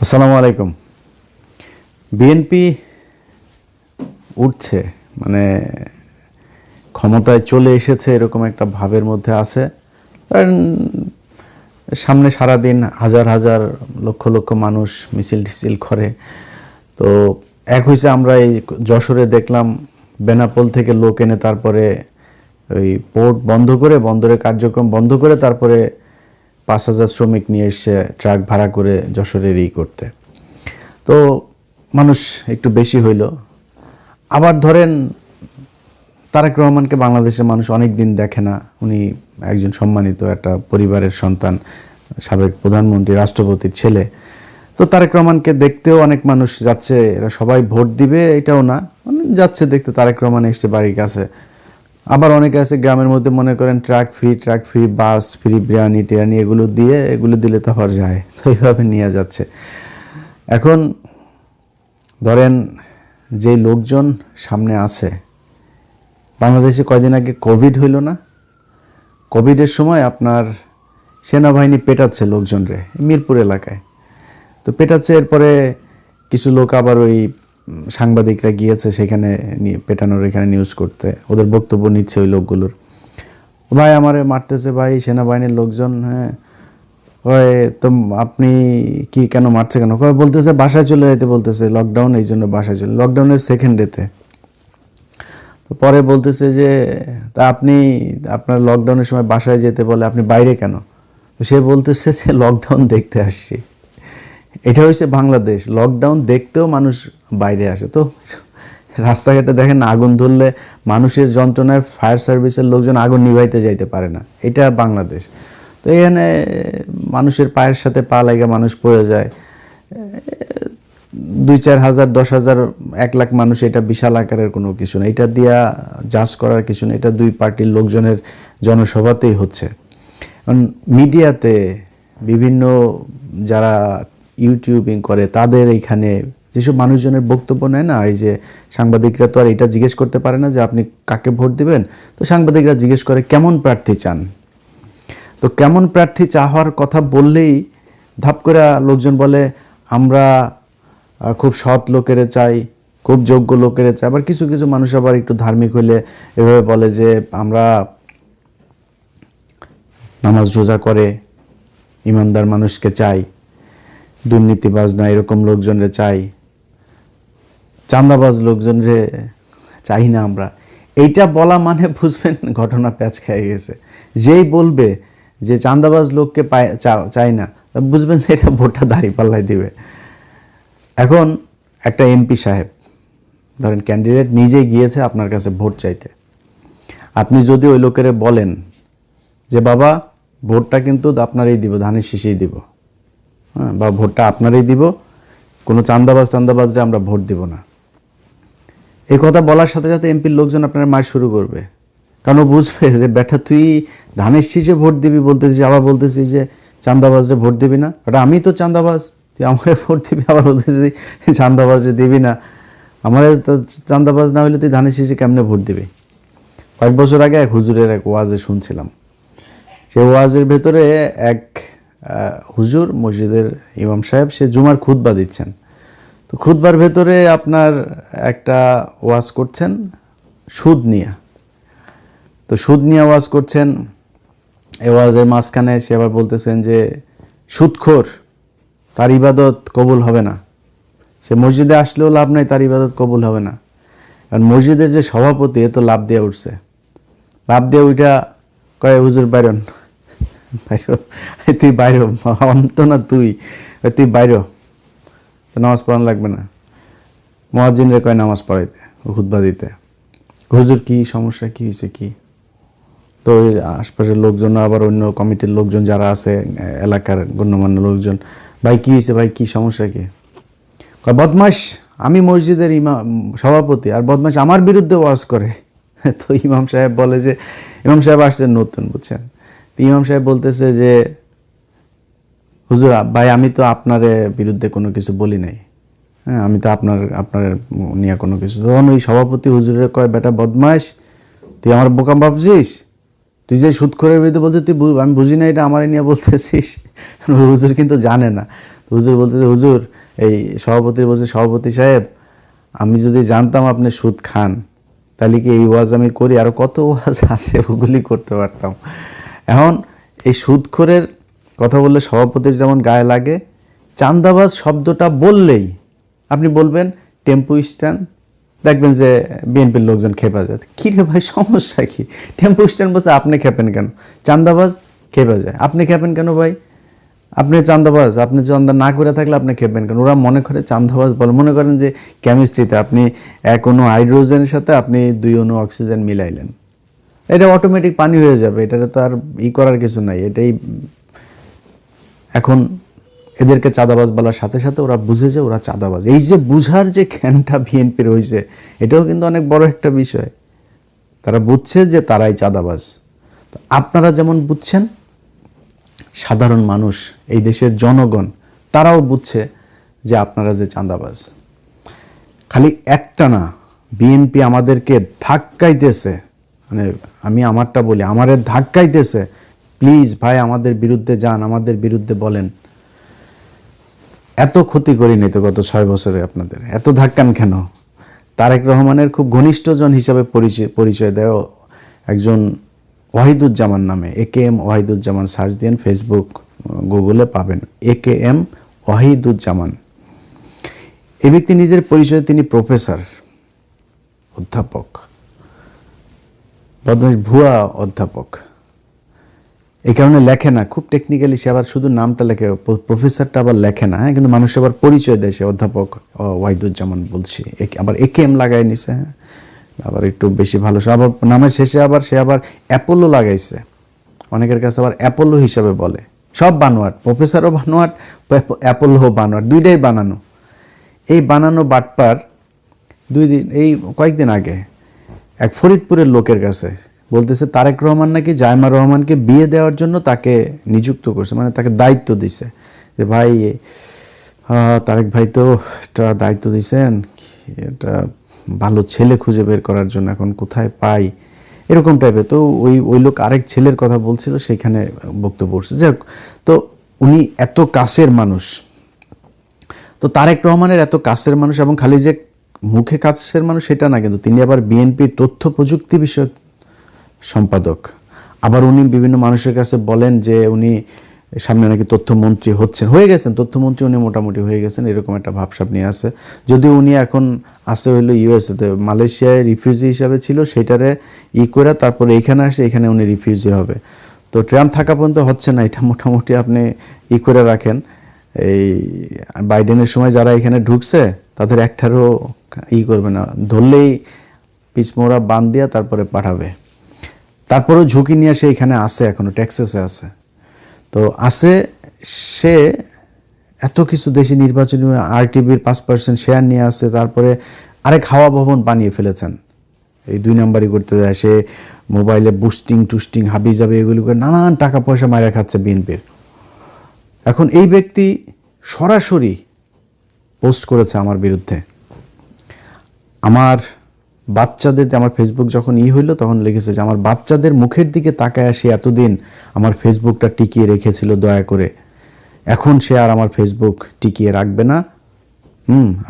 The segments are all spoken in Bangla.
আসসালামু আলাইকুম। বিএনপি উঠছে, মানে ক্ষমতায় চলে এসেছে এরকম একটা ভাবের মধ্যে আছে। কারণ সামনে সারাদিন হাজার হাজার লক্ষ লক্ষ মানুষ মিছিল টিছিল করে। তো এক হয়েছে, আমরা এই যশোরে দেখলাম বেনাপোল থেকে লোক এনে তারপরে ওই পোর্ট বন্ধ করে, বন্দরের কার্যক্রম বন্ধ করে তারপরে 5,000 শ্রমিক নিয়ে এসছে ট্রাক ভাড়া করে যশোরের করতে। তো মানুষ একটু বেশি হইল। আবার ধরেন তারেক রহমানকে বাংলাদেশের মানুষ অনেক দিন দেখে না। উনি একজন সম্মানিত একটা পরিবারের সন্তান, সাবেক প্রধানমন্ত্রী, রাষ্ট্রপতির ছেলে। তো তারেক রহমানকে দেখতেও অনেক মানুষ যাচ্ছে, এরা সবাই ভোট দিবে এটাও না, মানে যাচ্ছে দেখতে তারেক রহমান এসছে বাড়ির কাছে। আবার অনেকে আছে গ্রামের মধ্যে মনে করেন truck free bus free, biryani টিরিয়ানি এগুলো দিলে তো আবার যায়, তো এইভাবে নিয়ে যাচ্ছে। এখন ধরেন যে লোকজন সামনে আছে, বাংলাদেশে কয়দিন আগে কোভিড হইল না? কোভিডের সময় আপনার সেনাবাহিনী পেটাচ্ছে লোকজনরে মিরপুর এলাকায়। তো পেটাচ্ছে, এরপরে কিছু লোক আবার ওই সাংবাদিকরা গিয়েছে সেখানে পেটানোর এখানে নিউজ করতে, ওদের বক্তব্য নিচ্ছে ওই লোকগুলোর। ভাই আমারে মারতেছে ভাই সেনাবাহিনীর লোকজন। হ্যাঁ, কয় তো আপনি কি কেন মারছে কেন? কয় বলতেছে বাসায় চলে যেতে বলতেছে, লকডাউন, এই জন্য বাসায় চলে, লকডাউনের সেকেন্ড ডেতে। তো পরে বলতেছে যে তা আপনার লকডাউনের সময় বাসায় যেতে বলে, আপনি বাইরে কেন? তো সে বলতেছে যে লকডাউন দেখতে আসছি। এটা হচ্ছে বাংলাদেশ, লকডাউন দেখতেও মানুষ বাইরে আসে। তো রাস্তাঘাটে দেখেন আগুন ধরলে মানুষের যন্ত্রণায় ফায়ার সার্ভিসের লোকজন আগুন নিভাইতে যাইতে পারে না, এটা বাংলাদেশ। তো এখানে মানুষের পায়ের সাথে পা লাগা মানুষ পড়ে যায়। 2-4 হাজার 10,000 1 লাখ মানুষ, এটা বিশাল আকারের কোনো কিছু না, এটা দিয়া জাজ করার কিছু না। এটা দুই পার্টির লোকজনের জনসভাতেই হচ্ছে। কারণ মিডিয়াতে বিভিন্ন যারা ইউটিউবিং করে তাদের এইখানে যেসব মানুষজনের বক্তব্য নেয় না, এই যে সাংবাদিকরা তো আর এটা জিজ্ঞেস করতে পারে না যে আপনি কাকে ভোট দিবেন। তো সাংবাদিকরা জিজ্ঞেস করে কেমন প্রার্থী চান। তো কেমন প্রার্থী চাওয়ার কথা বললেই ধাপ করে লোকজন বলে আমরা খুব সৎ লোকেরে চাই, খুব যোগ্য লোকেরে চাই। আবার কিছু কিছু মানুষ আবার একটু ধার্মিক হইলে এভাবে বলে যে আমরা নামাজ রোজা করে ইমানদার মানুষকে চাই, দুর্নীতিবাজ না এরকম লোকজনরে চাই, চাঁদাবাজ লোকজনরে চাই না আমরা। এইটা বলা মানে বুঝবেন ঘটনা প্যাঁচ খেয়ে গেছে। যেই বলবে যে চাঁদাবাজ লোককে চাই না, বুঝবেন যে এটা ভোটটা দাঁড়িপাল্লায় দিবে। এখন একটা এমপি সাহেব ধরেন ক্যান্ডিডেট নিজে গিয়েছে আপনার কাছে ভোট চাইতে, আপনি যদি ওই লোকেরে বলেন যে বাবা ভোটটা কিন্তু আপনারই দিব, ধানের শীষেই দিব, হ্যাঁ, বা ভোটটা আপনারই দিব, কোনো চাঁদাবাজরে আমরা ভোট দিব না, এই কথা বলার সাথে সাথে এমপির লোকজন আপনার মার শুরু করবে। কারণ ও বুঝবে যে বেটা তুই ধানের শীষে ভোট দিবি বলতেছিস, আবার বলতেছিস যে চাঁদাবাজরে ভোট দিবি না। ওটা আমি তো চাঁদাবাজ, তুই আমাকে ভোট দিবি, আবার বলতেছিস চাঁদাবাজরে দিবি না। আমার চাঁদাবাজ না হলে তুই ধানের শীষে কেমনে ভোট দিবি? কয়েক বছর আগে এক হুজুরের এক ওয়াজে শুনছিলাম, সেই ওয়াজের ভেতরে এক হুজুর, মসজিদের ইমাম সাহেব, সে জুমার খুতবা দিচ্ছেন। তো খুতবার ভেতরে আপনার একটা ওয়াজ করছেন সুদ নিয়ে। তো সুদ নিয়ে ওয়াজ করছেন, এই ওয়াজের মাঝখানে সে আবার বলতেছেন যে সুদখোর, তার ইবাদত কবুল হবে না, সে মসজিদে আসলেও লাভ নাই, তার ইবাদত কবুল হবে না। কারণ মসজিদের যে সভাপতি এ তো লাভ দিয়ে উঠছে, লাভ দিয়ে ওইটা কয় হুজুর বাইরন, তুই বাইর, অন্ত না তুই বাইর, নামাজ পড়ানো লাগবে না। মুয়াজ্জিনরে কয় নামাজ পড়াইতে, খুতবা দিতে। হুজুর কি সমস্যা, কি হয়েছে কি? তো ওই আশপাশের লোকজন, আবার অন্য কমিটির লোকজন যারা আছে, এলাকার গণ্যমান্য লোকজন, ভাই কি হয়েছে, ভাই কি সমস্যা কি? কয় বদমাস, আমি মসজিদের সভাপতি আর বদমাস আমার বিরুদ্ধে ওয়াজ করে। তো ইমাম সাহেব বলে যে, ইমাম সাহেব আসছেন নতুন, বুঝছেন? তো ইমাম সাহেব বলতেছে যে হুজুর ভাই আমি তো আপনার বিরুদ্ধে কোনো কিছু বলি নাই, হ্যাঁ, আমি তো আপনার নিয়ে কোনো কিছু। তখন ওই সভাপতি হুজুরের কয় বেটা বদমাস, তুই আমার বোকা ভাবছিস? তুই যে সুদখোরের বিরুদ্ধে বলছিস, আমি বুঝি না এটা আমার নিয়ে বলতেছিস। হুজুর কিন্তু জানে না। হুজুর বলতেছে, হুজুর এই সভাপতি বলছে, সভাপতি সাহেব আমি যদি জানতাম আপনি সুদ খান তাহলে কি এই ওয়াজ আমি করি, আরও কত ওয়াজ আছে ওগুলি করতে পারতাম। এখন এই সুদখোরের কথা বললে সভাপতির যেমন গায়ে লাগে, চাঁদাবাজ শব্দটা বললেই আপনি বলবেন টেম্পু স্ট্যান্ড, দেখবেন যে বিএনপির লোকজন খেপে যায়। কী রে ভাই সমস্যা কি? টেম্পু স্ট্যান্ড বলছে আপনি খেপেন কেন? চাঁদাবাজ খেপে যায়, আপনি খেপেন কেন ভাই? আপনি চাঁদাবাজ, আপনি চাঁদা না করে থাকলে আপনি খেপবেন কেন? ওরা মনে করে চাঁদাবাজ বলে। মনে করেন যে কেমিস্ট্রিতে আপনি এক অণু হাইড্রোজেনের সাথে আপনি 2 অণু অক্সিজেন মিলাইলেন, এটা অটোমেটিক পানি হয়ে যাবে, এটাতে তো আর করার কিছু নাই। এটাই এখন এদেরকে চাঁদাবাজ বলার সাথে সাথে ওরা বুঝে যে ওরা চাঁদাবাজ। এই যে বুঝার যে জ্ঞানটা বিএনপির হয়েছে, এটাও কিন্তু অনেক বড় একটা বিষয়। তারা বুঝছে যে তারাই চাঁদাবাজ। তো আপনারা যেমন বুঝছেন, সাধারণ মানুষ, এই দেশের জনগণ, তারাও বুঝছে যে আপনারা যে চাঁদাবাজ। খালি একটা না, বিএনপি আমাদেরকে ধাক্কাইতেছে, মানে আমি আমারটা বলি, আমারে ধাক্কাইতেছে, প্লিজ ভাই আমাদের বিরুদ্ধে যান, আমাদের বিরুদ্ধে বলেন। এত ক্ষতি করিনি তো গত 6 বছরে, আপনাদের এত ধাক্কান কেন? তারেক রহমানের খুব ঘনিষ্ঠজন হিসাবে পরিচয় দেয় একজন ওয়াহিদুজ্জামান নামে, AKM ওয়াহিদুজ্জামান, সার্চ দিন ফেসবুক গুগলে পাবেন, AKM ওয়াহিদুজ্জামান। এই ব্যক্তি নিজের পরিচয় তিনি প্রফেসর, অধ্যাপক, বদমাইশ ভুয়া অধ্যাপক। এই কারণে লেখে না, খুব টেকনিক্যালি সে আবার শুধু নামটা লেখে, প্রফেসরটা আবার লেখে না। হ্যাঁ, কিন্তু মানুষ আবার পরিচয় দেয় সে অধ্যাপক ওয়াহিদুজ্জামান বলছি, আবার AKM লাগাই নিছে। হ্যাঁ, আবার একটু বেশি ভালো, আবার নামের শেষে আবার সে আবার অ্যাপোলো লাগাইছে, অনেকের কাছে আবার অ্যাপোলো হিসাবে বলে। সব বানোয়াট, প্রফেসরও বানোয়াট, অ্যাপোলোও বানোয়াট, দুইটাই বানানো। এই বানানো বাটপার এই কয়েকদিন আগে এক ফরিদপুরের লোকের কাছে বলতেছে তারেক রহমান নাকি জায়মা রহমানকে বিয়ে দেওয়ার জন্য তাকে নিযুক্ত করছে, মানে তাকে দায়িত্ব দিছে যে ভাই তারেক ভাই তো একটা দায়িত্ব দিছেন, এটা ভালো ছেলে খুঁজে বের করার জন্য, এখন কোথায় পাই, এরকম টাইপের। তো ওই লোক আরেক ছেলের কথা বলছিল, সেখানে বক্তব্য করছে। যাক, তো উনি এত কাছের মানুষ, তো তারেক রহমানের এত কাছের মানুষ, এবং খালি যে মুখে কাছের মানুষ সেটা না, কিন্তু তিনি আবার বিএনপির তথ্য প্রযুক্তি বিষয়ক সম্পাদক। আবার উনি বিভিন্ন মানুষের কাছে বলেন যে উনি সামনে নাকি তথ্যমন্ত্রী হয়ে গেছেন, তথ্যমন্ত্রী উনি মোটামুটি হয়ে গেছেন, এরকম একটা ভাবসাব নিয়ে আছে। যদিও উনি এখন আসে হইলো ইউএসএতে, মালয়েশিয়ায় রিফিউজি হিসাবে ছিল, সেটারে করে তারপরে এইখানে আসে, এখানে উনি রিফিউজি হবে। তো ট্রাম্প থাকা পর্যন্ত হচ্ছে না, এটা মোটামুটি আপনি করে রাখেন। এই বাইডেনের সময় যারা এখানে ঢুকছে তাদের একটারও করবে না, ধরলেই পিছমোড়া বান দিয়া তারপরে পাঠাবে। তারপরেও ঝুঁকি নিয়ে সে এখানে আসে, এখনো টেক্সাসে আছে। তো আসে সে এত কিছু, দেশি নির্বাচনী RTVর 5% শেয়ার নিয়ে আসে, তারপরে আরেক হাওয়া ভবন বানিয়ে ফেলেছেন। এই 2 নাম্বারই করতে যায় সে, মোবাইলে বুস্টিং টুস্টিং হাবি যাবে এগুলি করে নানান টাকা পয়সা মারা খাচ্ছে বিএনপির। এখন এই ব্যক্তি সরাসরি পোস্ট করেছে আমার বিরুদ্ধে। আমার বাচ্চাদের, আমার ফেসবুক যখন হইলো তখন লিখেছে যে আমার বাচ্চাদের মুখের দিকে তাকায় সে এতদিন আমার ফেসবুকটা টিকিয়ে রেখেছিল দয়া করে, এখন সে আর আমার ফেসবুক টিকিয়ে রাখবে না।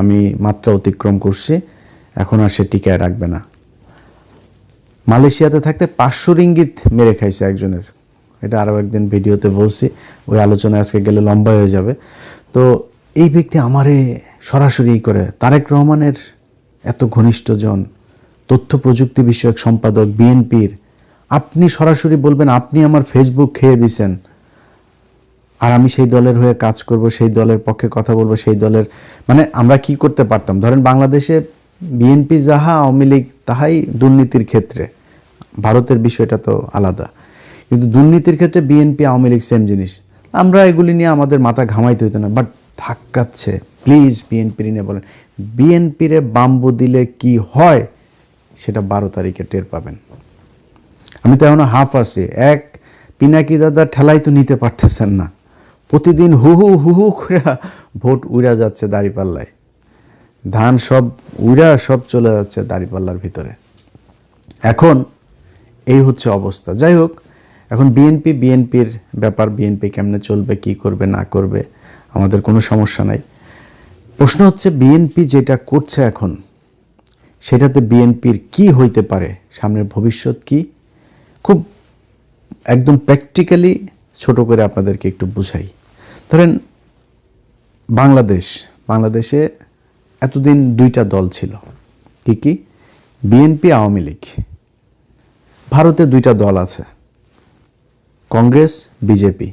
আমি মাত্রা অতিক্রম করছি, এখন আর সে টিকিয়ে রাখবে না। মালয়েশিয়াতে থাকতে 500 রিঙ্গিত মেরে খাইছে একজনের, এটা আরও একদিন ভিডিওতে বলছি, ওই আলোচনায় আজকে গেলে লম্বা হয়ে যাবে। তো এই ব্যক্তি আমারে সরাসরি করে, তারেক রহমানের এত ঘনিষ্ঠজন, তথ্য প্রযুক্তি বিষয়ক সম্পাদক বিএনপির, আপনি সরাসরি বলবেন আপনি আমার ফেসবুক খেয়ে দিছেন, আর আমি সেই দলের হয়ে কাজ করব, সেই দলের পক্ষে কথা বলবো, সেই দলের, মানে আমরা কি করতে পারতাম? ধরেন বাংলাদেশে বিএনপি যাহা, আওয়ামী লীগ তাহাই দুর্নীতির ক্ষেত্রে, ভারতের বিষয়টা তো আলাদা, কিন্তু দুর্নীতির ক্ষেত্রে বিএনপি আওয়ামী লীগ সেম জিনিস। আমরা এগুলি নিয়ে আমাদের মাথা ঘামাইতে হইতো না, বাট ধাক্কাচ্ছে। প্লিজ বিএনপির নিয়ে বলেন, বিএনপিরে বাম্বু দিলে কি হয় সেটা 12 তারিখে টের পাবেন। আমি তো এখনো হাফ আছি, এক পিনাকি দাদা ঠেলাই তো নিতে পারতেছেন না, প্রতিদিন হু হু করে ভোট উড়া যাচ্ছে দাঁড়িপাল্লায়, ধান সব উড়া সব চলে যাচ্ছে দাঁড়িপাল্লার ভিতরে। এখন এই হচ্ছে অবস্থা। যাই হোক, এখন বিএনপির ব্যাপার, বিএনপি কেমনে চলবে, কি করবে না করবে, আমাদের কোনো সমস্যা নাই। প্রশ্ন হচ্ছে বিএনপি যেটা করছে এখন, সেটাতে বিএনপির কি হইতে পারে, সামনের ভবিষ্যৎ কি, খুব একদম প্র্যাকটিক্যালি ছোট করে আপনাদেরকে একটু বুঝাই। ধরেন বাংলাদেশে এতদিন দুইটা দল ছিল, কি কি? বিএনপি, আওয়ামী লীগ। ভারতে দুইটা দল আছে, কংগ্রেস, বিজেপি।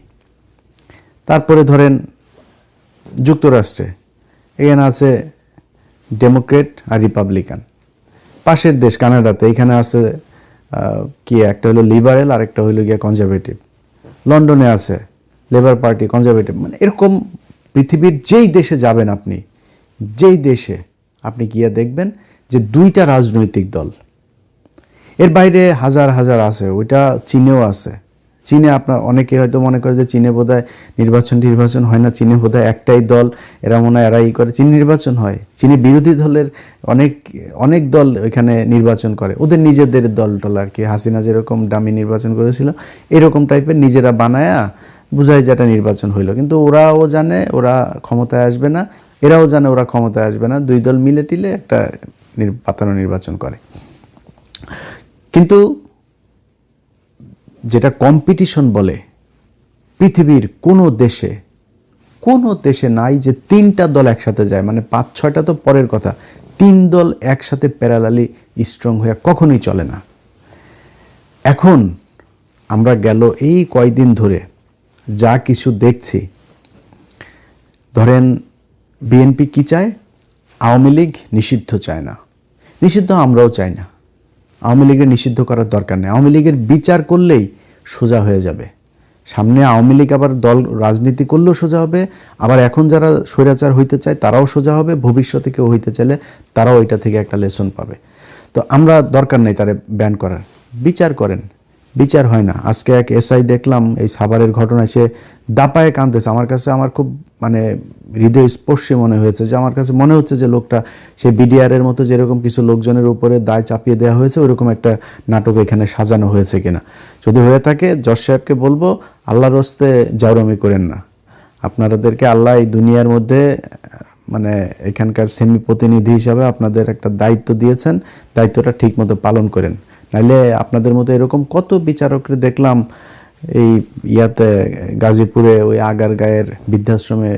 তারপরে ধরেন যুক্তরাষ্ট্রে এখানে আছে ডেমোক্রেট আর রিপাবলিকান। পাশের দেশ কানাডাতে এখানে আছে কি, একটা হলো লিবারেল আর একটা হইলো গিয়া কনজারভেটিভ। লন্ডনে আছে লেবার পার্টি, কনজারভেটিভ। মানে এরকম পৃথিবীর যেই দেশে যাবেন আপনি, যেই দেশে আপনি গিয়া দেখবেন যে দুইটা রাজনৈতিক দল। এর বাইরে হাজার হাজার আছে, ওইটা চীনেও আছে। চীনে আপনার অনেকে হয়তো মনে করে যে চীনে বোধহয় নির্বাচন হয় না, চীনে বোধহয় একটাই দল, এরা মনে হয় এরাই করে। চীনে নির্বাচন হয়, চীনে বিরোধী দলের অনেক দল ওইখানে নির্বাচন করে, ওদের নিজেদের দল আর কি। হাসিনা যেরকম ডামি নির্বাচন করেছিল, এরকম টাইপের নিজেরা বানায়া বুঝায় যেটা নির্বাচন হইলো। কিন্তু ওরাও জানে ওরা ক্ষমতায় আসবে না, এরাও জানে ওরা ক্ষমতায় আসবে না, দুই দল মিলে টিলে একটা পাতানো নির্বাচন করে। কিন্তু যেটা কম্পিটিশন বলে, পৃথিবীর কোনো দেশে নাই যে তিনটা দল একসাথে যায়। মানে 5-6টা তো পরের কথা, 3 দল একসাথে প্যারালালি স্ট্রং হয়ে কখনোই চলে না। এখন আমরা গেল এই কয়দিন ধরে যা কিছু দেখছি, ধরেন বিএনপি কি চায়? আওয়ামী লীগ নিষিদ্ধ চায় না। নিষিদ্ধ আমরাও চাই না, আওয়ামী লীগের নিষিদ্ধ করার দরকার নেই। আওয়ামী লীগের বিচার করলেই সোজা হয়ে যাবে। সামনে আওয়ামী লীগ আবার দল রাজনীতি করলেও সোজা হবে, আবার এখন যারা স্বৈরাচার হইতে চায় তারাও সোজা হবে, ভবিষ্যতে কেউ হইতে চাইলে তারাও এটা থেকে একটা লেসন পাবে। তো আমরা দরকার নেই তারে ব্যান করার, বিচার করেন। বিচার হয় না। আজকে এক এসআই দেখলাম এই সাভারের ঘটনায়, সে দাপায়ে কাঁদতেছে। আমার খুব মানে হৃদয়স্পর্শী মনে হয়েছে, যে আমার কাছে মনে হচ্ছে যে লোকটা সে বিডিআরের মতো যেরকম কিছু লোকজনের উপরে দায় চাপিয়ে দেওয়া হয়েছে, ওইরকম একটা নাটক এখানে সাজানো হয়েছে কিনা। যদি হয়ে থাকে জজ সাহেবকে বলবো, আল্লাহর হস্তে জাউরামি করেন না। আপনাদেরকে আল্লাহ এই দুনিয়ার মধ্যে মানে এখানকার সেমি প্রতিনিধি হিসাবে আপনাদের একটা দায়িত্ব দিয়েছেন, দায়িত্বটা ঠিক মতো পালন করেন। নাইলে আপনাদের মতো এরকম কত বিচারকরে দেখলাম এই গাজীপুরে ওই আগারগাঁয়ের বৃদ্ধাশ্রমে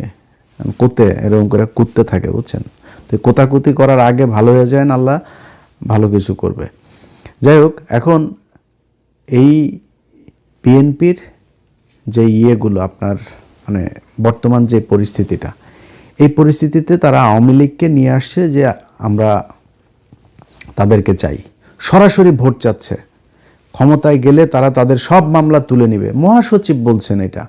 এরকম করে কুত্তে থাকে, বুঝছেন? তো কোতাকুতি করার আগে ভালো হয়ে যায়, আল্লাহ ভালো কিছু করবে। যাই হোক, এখন এই বিএনপির যে ইয়েগুলো আপনার মানে বর্তমান যে পরিস্থিতিটা, এই পরিস্থিতিতে তারা আওয়ামী লীগকে নিয়ে আসছে যে আমরা তাদেরকে চাই, সরাসরি ভোট চাচ্ছে। ক্ষমতায় গেলে তারা তাদের সব মামলা তুলে নিবে। মহাসচিব বলছেন এটা,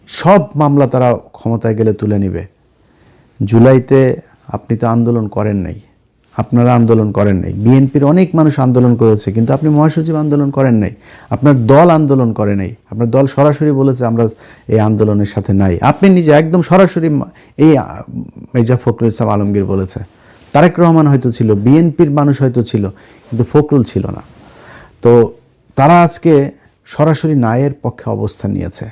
সব মামলা তারা ক্ষমতায় গেলে তুলে নিবে। জুলাইতে আপনি তো আন্দোলন করেন নাই, আপনারা আন্দোলন করেন নাই, বিএনপির অনেক মানুষ আন্দোলন করেছে, কিন্তু আপনি মহাসচিব আন্দোলন করেন নাই, আপনার দল আন্দোলন করে নাই। আপনার দল সরাসরি বলেছে আমরা এই আন্দোলনের সাথে নাই। আপনি নিজে একদম সরাসরি এই মির্জা ফখরুল ইসলাম আলমগীর বলেছে। তারেক রহমান হয়তো ছিল, বিএনপির মানুষ হয়তো ছিল, কিন্তু ফখরুল ছিল না। তো তারা আজকে সরাসরি নায়ের পক্ষে অবস্থান নিয়েছে।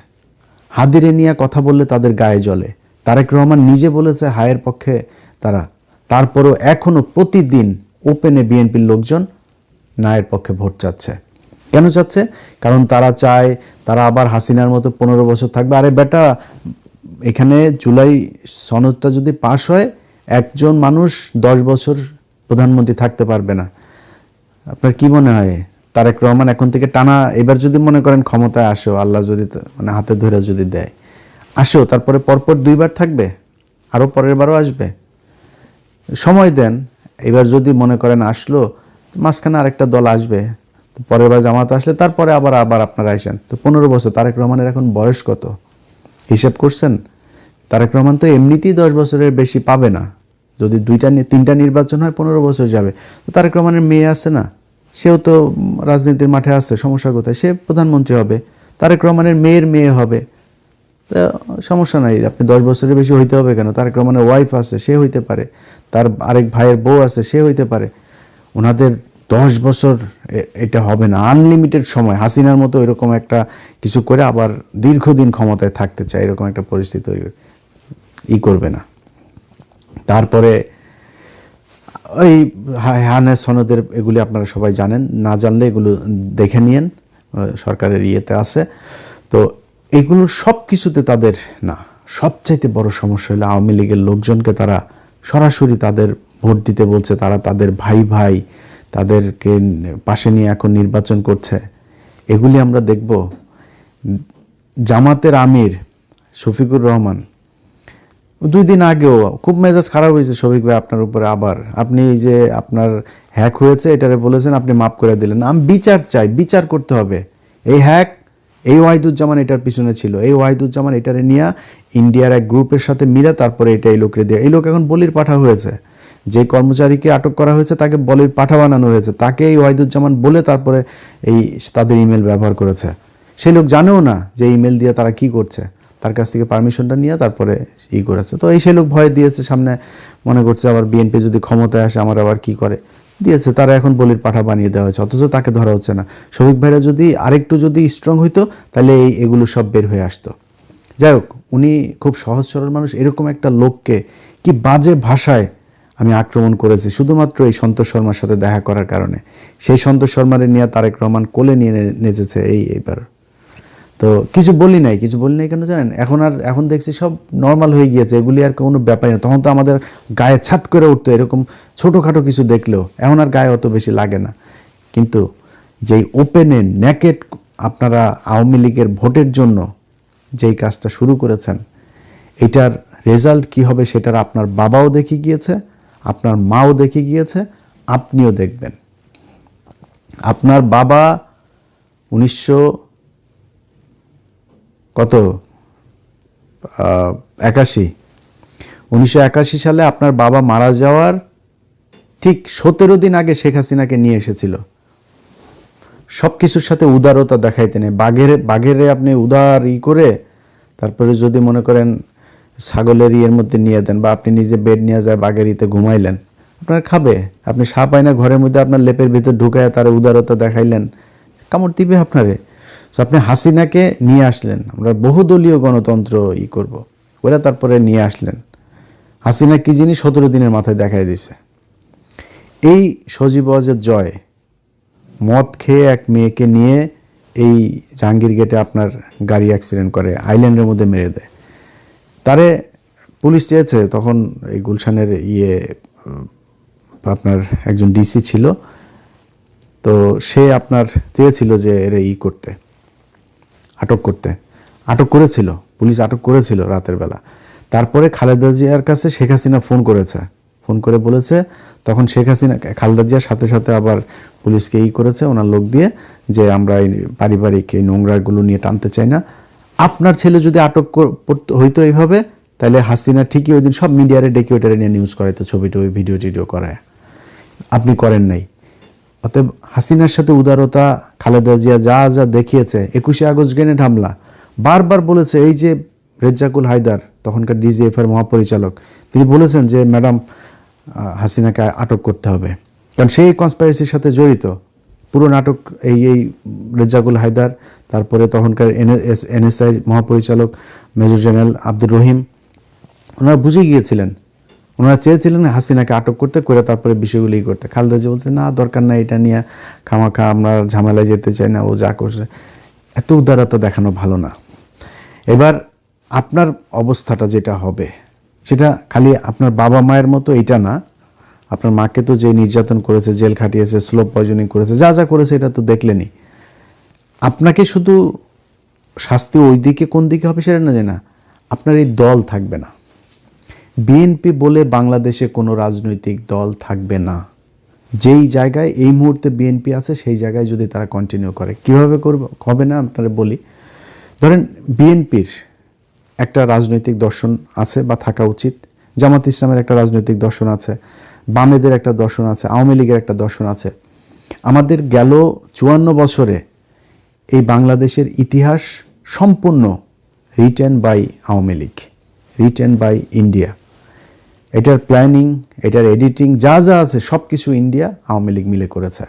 হাদিরে নিয়ে কথা বললে তাদের গায়ে জ্বলে। তারেক রহমান নিজে বলেছে হায়ের পক্ষে তারা, তারপরেও এখনো প্রতিদিন ওপেনে বিএনপির লোকজন নায়ের পক্ষে ভোট চাচ্ছে। কেন চাচ্ছে? কারণ তারা চায় তারা আবার হাসিনার মতো 15 বছর থাকবে। আরে বেটা, এখানে জুলাই সনদটা যদি পাশ হয়, একজন মানুষ 10 বছর প্রধানমন্ত্রী থাকতে পারবে না। আপনার কি মনে হয় তারেক রহমান এখন থেকে টানা, এবার যদি মনে করেন ক্ষমতায় আসো, আল্লাহ যদি মানে হাতে ধরে যদি দেয়, আসো, তারপরে পরপর 2 বার থাকবে, আরও পরের বারও আসবে? সময় দেন। এবার যদি মনে করেন আসলো, মাঝখানে আরেকটা দল আসবে, তো পরের বার জামাত আসলে তারপরে আবার আপনারা আসেন। তো 15 বছর। তারেক রহমানের এখন বয়স কত হিসাব করছেন? তারেক রহমান তো এমনিতেই 10 বছরের বেশি পাবে না। যদি 2-3টা নির্বাচন হয় 15 বছর যাবে। তো তারেক রহমানের মেয়ে আছে না, সেও তো রাজনীতির মাঠে আছে, সমস্যা কোথায়? সে প্রধানমন্ত্রী হবে, তারেক রহমানের মেয়ের মেয়ে হবে, সমস্যা নাই। আপনি 10 বছরের বেশি হইতে হবে কেন? তারেক রহমানের ওয়াইফ আছে, সে হইতে পারে, তার আরেক ভাইয়ের বউ আছে, সে হইতে পারে। ওনাদের 10 বছর এটা হবে না, আনলিমিটেড সময়। হাসিনার মতো এরকম একটা কিছু করে আবার দীর্ঘদিন ক্ষমতায় থাকতে চায়, এরকম একটা পরিস্থিতি তৈরি। করবে না। তারপরে ওই হানে সনদের এগুলি আপনারা সবাই জানেন, না জানলে এগুলো দেখে নিয়েন, সরকারের ইয়েতে আছে। তো এগুলো সব কিছুতে তাদের না, সবচাইতে বড় সমস্যা হলো আওয়ামী লীগের লোকজনকে তারা সরাসরি তাদের ভোট দিতে বলছে, তারা তাদের ভাই ভাই তাদেরকে পাশে নিয়ে এখন নির্বাচন করছে। এগুলি আমরা দেখব। জামাতের আমির শফিকুর রহমান 2 দিন আগেও খুব মেজাজ খারাপ হয়েছে শফিক ভাই আপনার উপরে, আবার আপনি যে আপনার হ্যাক হয়েছে এটারে বলেছেন, আপনি মাফ করে দিলেন। আমি বিচার চাই, বিচার করতে হবে। এই হ্যাক, এই ওয়াহিদুজ্জামান এটার পিছনে ছিল, এই ওয়াহিদুজ্জামান এটারে নিয়ে ইন্ডিয়ার এক গ্রুপের সাথে মিলে তারপরে এটা এই লোকরে দিয়ে, এই লোক এখন বলির পাঠা হয়েছে। যে কর্মচারীকে আটক করা হয়েছে তাকে বলির পাঠা বানানো হয়েছে, তাকে এই ওয়াহিদুজ্জামান বলে তারপরে এই তাদের ইমেল ব্যবহার করেছে। সেই লোক জানেও না যে ইমেল দিয়ে তারা কি করছে, তার কাছ থেকে পারমিশনটা নিয়ে তারপরে করেছে। তো এই সেই লোক ভয় দিয়েছে, সামনে মনে করছে আবার বিএনপি যদি ক্ষমতায় আসে আমার আবার কি করে দিয়েছে, তারা এখন বলির পাঠা বানিয়ে দেওয়া হয়েছে, অথচ তাকে ধরা হচ্ছে না। শফিক ভাইরা যদি আরেকটু যদি স্ট্রং হইতো তাহলে এগুলো সব বের হয়ে আসতো। যাই হোক, উনি খুব সহজ সরল মানুষ, এরকম একটা লোককে কি বাজে ভাষায় আমি আক্রমণ করেছি শুধুমাত্র এই সন্তোষ শর্মার সাথে দেখা করার কারণে। সেই সন্তোষ শর্মারে নিয়ে তারেক রহমান কোলে নিয়ে নেচেছে এইবার। তো কিছু বলি নাই কেন জানেন? এখন দেখছি সব নর্মাল হয়ে গিয়েছে, এগুলি আর কোনো ব্যাপারই না। তখন তো আমাদের গায়ে ছাত করে উঠতো এরকম ছোটোখাটো কিছু দেখলেও, এখন আর গায়ে অত বেশি লাগে না। কিন্তু যেই ওপেনে নেকেড আপনারা আওয়ামী লীগের ভোটের জন্য যেই কাজটা শুরু করেছেন, এটার রেজাল্ট কি হবে সেটার আপনার বাবাও দেখে গিয়েছে, আপনার মাও দেখে গিয়েছে, আপনিও দেখবেন। আপনার বাবা 1981 সালে আপনার বাবা মারা যাওয়ার ঠিক 17 দিন আগে শেখ হাসিনাকে নিয়ে এসেছিল। সব কিছুর সাথে উদারতা দেখাইতে নেই, বাঘেরে আপনি উদার করে তারপরে যদি মনে করেন ছাগলের ইয়ের মধ্যে নিয়ে দেন, বা আপনি নিজে বেড নিয়ে যায় বাঘের ইতে ঘুমাইলেন, আপনার খাবে। আপনি সাপ আয়না ঘরের মধ্যে আপনার লেপের ভিতর ঢুকায় তার উদারতা দেখাইলেন, কামড় দিবে আপনারে। আপনি হাসিনাকে নিয়ে আসলেন, আমরা বহুদলীয় গণতন্ত্র করব, ওরা তারপরে নিয়ে আসলেন। হাসিনা কি জিনিস 17 দিনের মাথায় দেখাই দিছে। এই সজীব ওয়াজেদ জয় মদ খেয়ে এক মেয়েকে নিয়ে এই জাহাঙ্গীর গেটে আপনার গাড়ি অ্যাক্সিডেন্ট করে, আইল্যান্ডের মধ্যে মেরে দেয়। তারে পুলিশ চেয়েছে, তখন এই গুলশানের আপনার একজন ডিসি ছিল, তো সে আপনার চেয়েছিল যে এর করতে, আটক করেছিল, পুলিশ আটক করেছিল রাতের বেলা। তারপরে খালেদা জিয়ার কাছে শেখ হাসিনা ফোন করে বলেছে, তখন শেখ হাসিনা খালেদা জিয়ার সাথে সাথে আবার পুলিশকে করেছে ওনার লোক দিয়ে, যে আমরা এই পারিবারিক এই নোংরাগুলো নিয়ে টানতে চাই না। আপনার ছেলে যদি আটক হইতো এইভাবে, তাহলে হাসিনা ঠিকই ওই দিন সব মিডিয়ারে ডেকে ওইটারে নিয়ে নিউজ করাইতো, ছবি ভিডিও টিডিও করায়। আপনি করেন নাই। অতএব হাসিনার সাথে উদারতা খালেদা জিয়া যা যা দেখিয়েছে, 21শে আগস্ট গ্রেনেড হামলা বারবার বলেছে। এই যে রেজ্জাকুল হায়দার তখনকার ডিজিএফআর মহাপরিচালক, তিনি বলেছেন যে ম্যাডাম হাসিনাকে আটক করতে হবে, কারণ সেই কনস্পাইরেসির সাথে জড়িত পুরো নাটক। এই রেজ্জাকুল হায়দার, তারপরে তখনকার এনএসআই মহাপরিচালক মেজর জেনারেল আব্দুর রহিম, ওনারা বুঝে গিয়েছিলেন, ওনারা চেয়েছিলেন হাসিনাকে আটক করতে, করে তারপরে বিষয়গুলি করতে। খালেদা জিয়া বলছে না, দরকার নাই, এটা নিয়ে খামাখা আমরা ঝামেলায় যেতে চাই না, ও যা করছে। এত উদারতা দেখানো ভালো না। এবার আপনার অবস্থাটা যেটা হবে, সেটা খালি আপনার বাবা মায়ের মতো এটা না, আপনার মাকে তো যে নির্যাতন করেছে, জেল খাটিয়েছে, স্লো পয়জনিং করেছে, যা যা করেছে এটা তো দেখলেনি। আপনাকে শুধু শাস্তি ওই দিকে কোন দিকে হবে সেটা না, জানা আপনার এই দল থাকবে না। বিএনপি বলে বাংলাদেশে কোনো রাজনৈতিক দল থাকবে না। যেই জায়গায় এই মুহূর্তে বিএনপি আছে সেই জায়গায় যদি তারা কন্টিনিউ করে, কিভাবে করবে হবে না আপনারা বলি। ধরেন বিএনপির একটা রাজনৈতিক দর্শন আছে বা থাকা উচিত, জামাত ইসলামের একটা রাজনৈতিক দর্শন আছে, বামেদের একটা দর্শন আছে, আওয়ামী লীগের একটা দর্শন আছে। আমাদের গেল 54 বছরে এই বাংলাদেশের ইতিহাস সম্পূর্ণ written by Awami League, written by India. এটার প্ল্যানিং, এটার এডিটিং যা যা আছে সব কিছু ইন্ডিয়া আওয়ামী লীগ মিলে করেছে।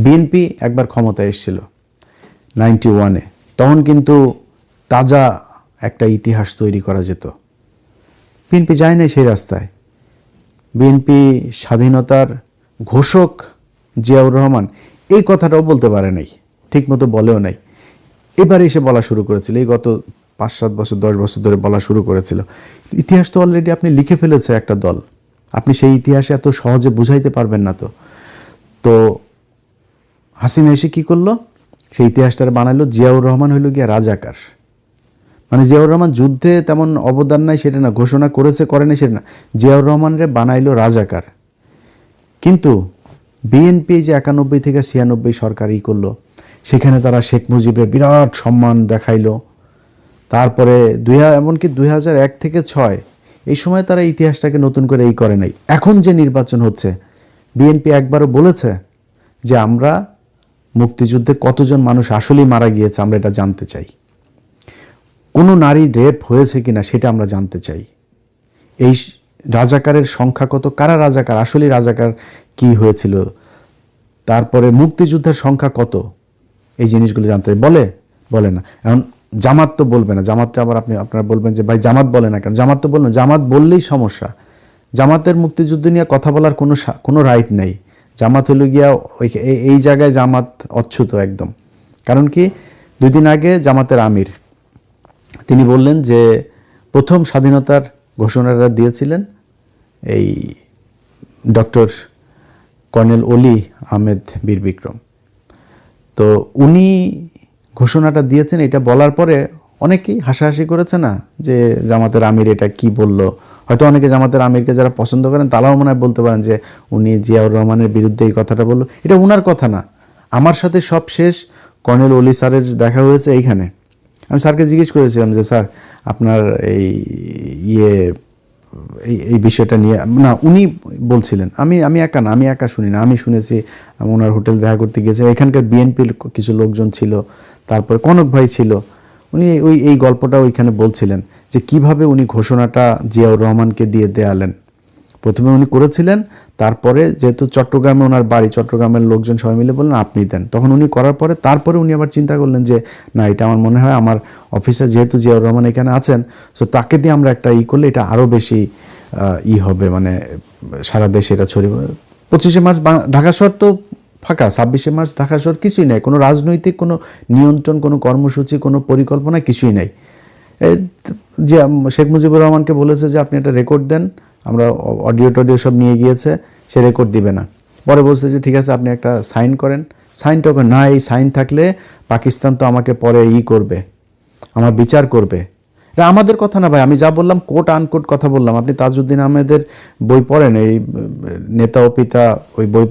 বিএনপি একবার ক্ষমতায় এসেছিল 91-এ, তখন কিন্তু তাজা একটা ইতিহাস তৈরি করা যেত। বিএনপি যায় নাই সেই রাস্তায়। বিএনপি স্বাধীনতার ঘোষক জিয়াউর রহমান এই কথাটাও বলতে পারে নাই, ঠিকমতো বলেও নাই। এবার এসে বলা শুরু করেছিল, এই গত 5-7 বছর 10 বছর ধরে বলা শুরু করেছিল। ইতিহাস তো অলরেডি আপনি লিখে ফেলেছে একটা দল, আপনি সেই ইতিহাসে এত সহজে বুঝাইতে পারবেন না। তো হাসিনা এসে কী করলো, সেই ইতিহাসটা বানাইলো জিয়াউর রহমান হইল গিয়া রাজাকার। মানে জিয়াউর রহমান যুদ্ধে তেমন অবদান নাই সেটা না, ঘোষণা করেছে করেনি সেটা না, জিয়াউর রহমানরে বানাইলো রাজাকার। কিন্তু বিএনপি যে 91 থেকে 96 সরকার করলো, সেখানে তারা শেখ মুজিবের বিরাট সম্মান দেখাইলো। তারপরে এমনকি 2001 থেকে 6 এই সময় তারা ইতিহাসটাকে নতুন করে করে নাই। এখন যে নির্বাচন হচ্ছে, বিএনপি একবারও বলেছে যে আমরা মুক্তিযুদ্ধে কতজন মানুষ আসলেই মারা গিয়েছে আমরা এটা জানতে চাই, কোনো নারী রেপ হয়েছে কিনা সেটা আমরা জানতে চাই, এই রাজাকারের সংখ্যা কত, কারা রাজাকার, আসলেই রাজাকার কি হয়েছিল, তারপরে মুক্তিযুদ্ধের সংখ্যা কত, এই জিনিসগুলো জানতে বলে না। এখন জামাত তো বলবে না, জামাতটা আবার আপনারা বলবেন যে ভাই জামাত বলে না কেন, জামাত তো বলবেন, জামাত বললেই সমস্যা। জামাতের মুক্তিযুদ্ধ নিয়ে কথা বলার কোনো রাইট নেই। জামাত হলো গিয়া এই জায়গায় জামাত অচ্যুত একদম। কারণ কি, 2 দিন আগে জামাতের আমির তিনি বললেন যে প্রথম স্বাধীনতার ঘোষণাটা দিয়েছিলেন এই ডক্টর কর্নেল অলি আহমেদ বীর বিক্রম। তো উনি ঘোষণাটা দিয়েছেন, এটা বলার পরে অনেকেই হাসাহাসি করেছে না যে জামাতের আমির এটা কি বলল। হয়তো অনেকে জামাতের আমিরকে যারা পছন্দ করেন তারাও মনে হয় বলতে পারেন যে উনি জিয়াউর রহমানের বিরুদ্ধে এই কথাটা বললো, এটা উনার কথা না। আমার সাথে সব শেষ কর্নেল অলি স্যারের দেখা হয়েছে এইখানে। আমি স্যারকে জিজ্ঞেস করেছিলাম যে স্যার আপনার এই বিষয়টা নিয়ে, না উনি বলছিলেন, আমি একা শুনি না, আমি শুনেছি, ওনার হোটেল দেখা করতে গিয়েছে, এখানকার বিএনপির কিছু লোকজন ছিল, তারপরে কনক ভাই ছিল, উনি এই গল্পটা ওইখানে বলছিলেন যে কিভাবে উনি ঘোষণাটা জিয়াউর রহমানকে দিয়ে দেয়ালেন। প্রথমে উনি করেছিলেন, তারপরে যেহেতু চট্টগ্রামে ওনার বাড়ি, চট্টগ্রামের লোকজন সবাই মিলে বললেন আপনি দেন, তখন উনি করার পরে তারপরে উনি আবার চিন্তা করলেন যে না, এটা আমার মনে হয় আমার অফিসার যেহেতু জিয়াউর রহমান এখানে আছেন, সো তাকে দিয়ে আমরা একটা করলে এটা আরও বেশি হবে, মানে সারা দেশে এটা ছড়িয়ে। 25শে মার্চ ঢাকা শহর তো ফাঁকা, 26শে মার্চ ঢাকা শহর কিছুই নেই, কোনো রাজনৈতিক কোনো নিয়ন্ত্রণ, কোনো কর্মসূচি, কোনো পরিকল্পনা কিছুই নেই। যে শেখ মুজিবুর রহমানকে বলেছে যে আপনি একটা রেকর্ড দেন, আমরা অডিও সব নিয়ে গিয়েছে, সে রেকর্ড দিবে না। পরে বলছে যে ঠিক আছে আপনি একটা সাইন করেন, সাইনটা না, এই সাইন থাকলে পাকিস্তান তো আমাকে পরে করবে, আমার বিচার করবে। এটা আমাদের কথা না ভাই, আমি যা বললাম কোট আনকোট কথা বললাম। আপনি তাজউদ্দিন আহমেদের বই পড়েন, এই নেতা ও পিতা, ওই বই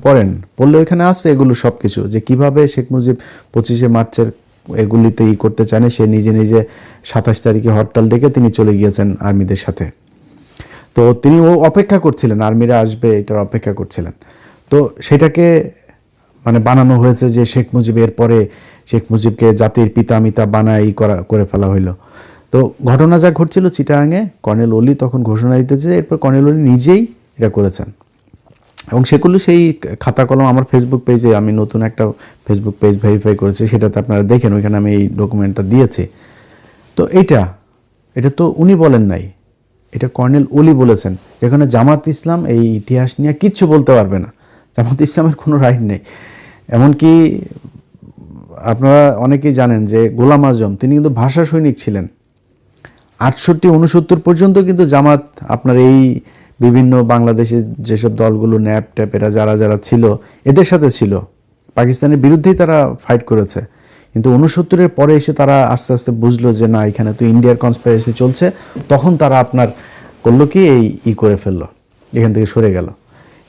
পড়লে ওইখানে আছে এগুলো সব কিছু, যে কিভাবে শেখ মুজিব 25শে মার্চের এগুলিতে করতে চান, সে নিজে 27 তারিখে হরতাল ডেকে তিনি চলে গিয়েছেন আর্মিদের সাথে। তো তিনি অপেক্ষা করছিলেন, আর্মিরা আসবে এটার অপেক্ষা করছিলেন। তো সেটাকে মানে বানানো হয়েছে যে শেখ মুজিবের পরে শেখ মুজিবকে জাতির পিতা মিতা বানায় করে ফেলা হইলো। তো ঘটনা যা ঘটছিল চিটাগাঙে, কর্নেল অলি তখন ঘোষণা দিতেছে, এরপর কর্নেল অলি নিজেই এটা করেছেন। এবং সেগুলো সেই খাতা কলম আমার ফেসবুক পেজে, আমি নতুন একটা ফেসবুক পেজ ভেরিফাই করেছি, সেটাতে আপনারা দেখেন, ওইখানে আমি এই ডকুমেন্টটা দিয়েছি। তো এটা তো উনি বলেন নাই, এটা কর্নেল অলি বলেছেন, যেখানে জামাত ইসলাম এই ইতিহাস নিয়ে কিচ্ছু বলতে পারবে না, জামাত ইসলামের কোনো রাইট নেই। এমনকি আপনারা অনেকেই জানেন যে গোলাম আজম তিনি কিন্তু ভাষা সৈনিক ছিলেন, 68-69 পর্যন্ত কিন্তু জামাত আপনার এই বিভিন্ন বাংলাদেশের যেসব দলগুলো ন্যাপ ট্যাপ এরা যারা ছিল এদের সাথে ছিল, পাকিস্তানের বিরুদ্ধেই তারা ফাইট করেছে। কিন্তু 69-এর পরে এসে তারা আস্তে আস্তে বুঝলো যে না, এখানে তো ইন্ডিয়ার কনস্পিরেসি চলছে, তখন তারা আপনার করলো কি এই করে ফেললো, এখান থেকে সরে গেল।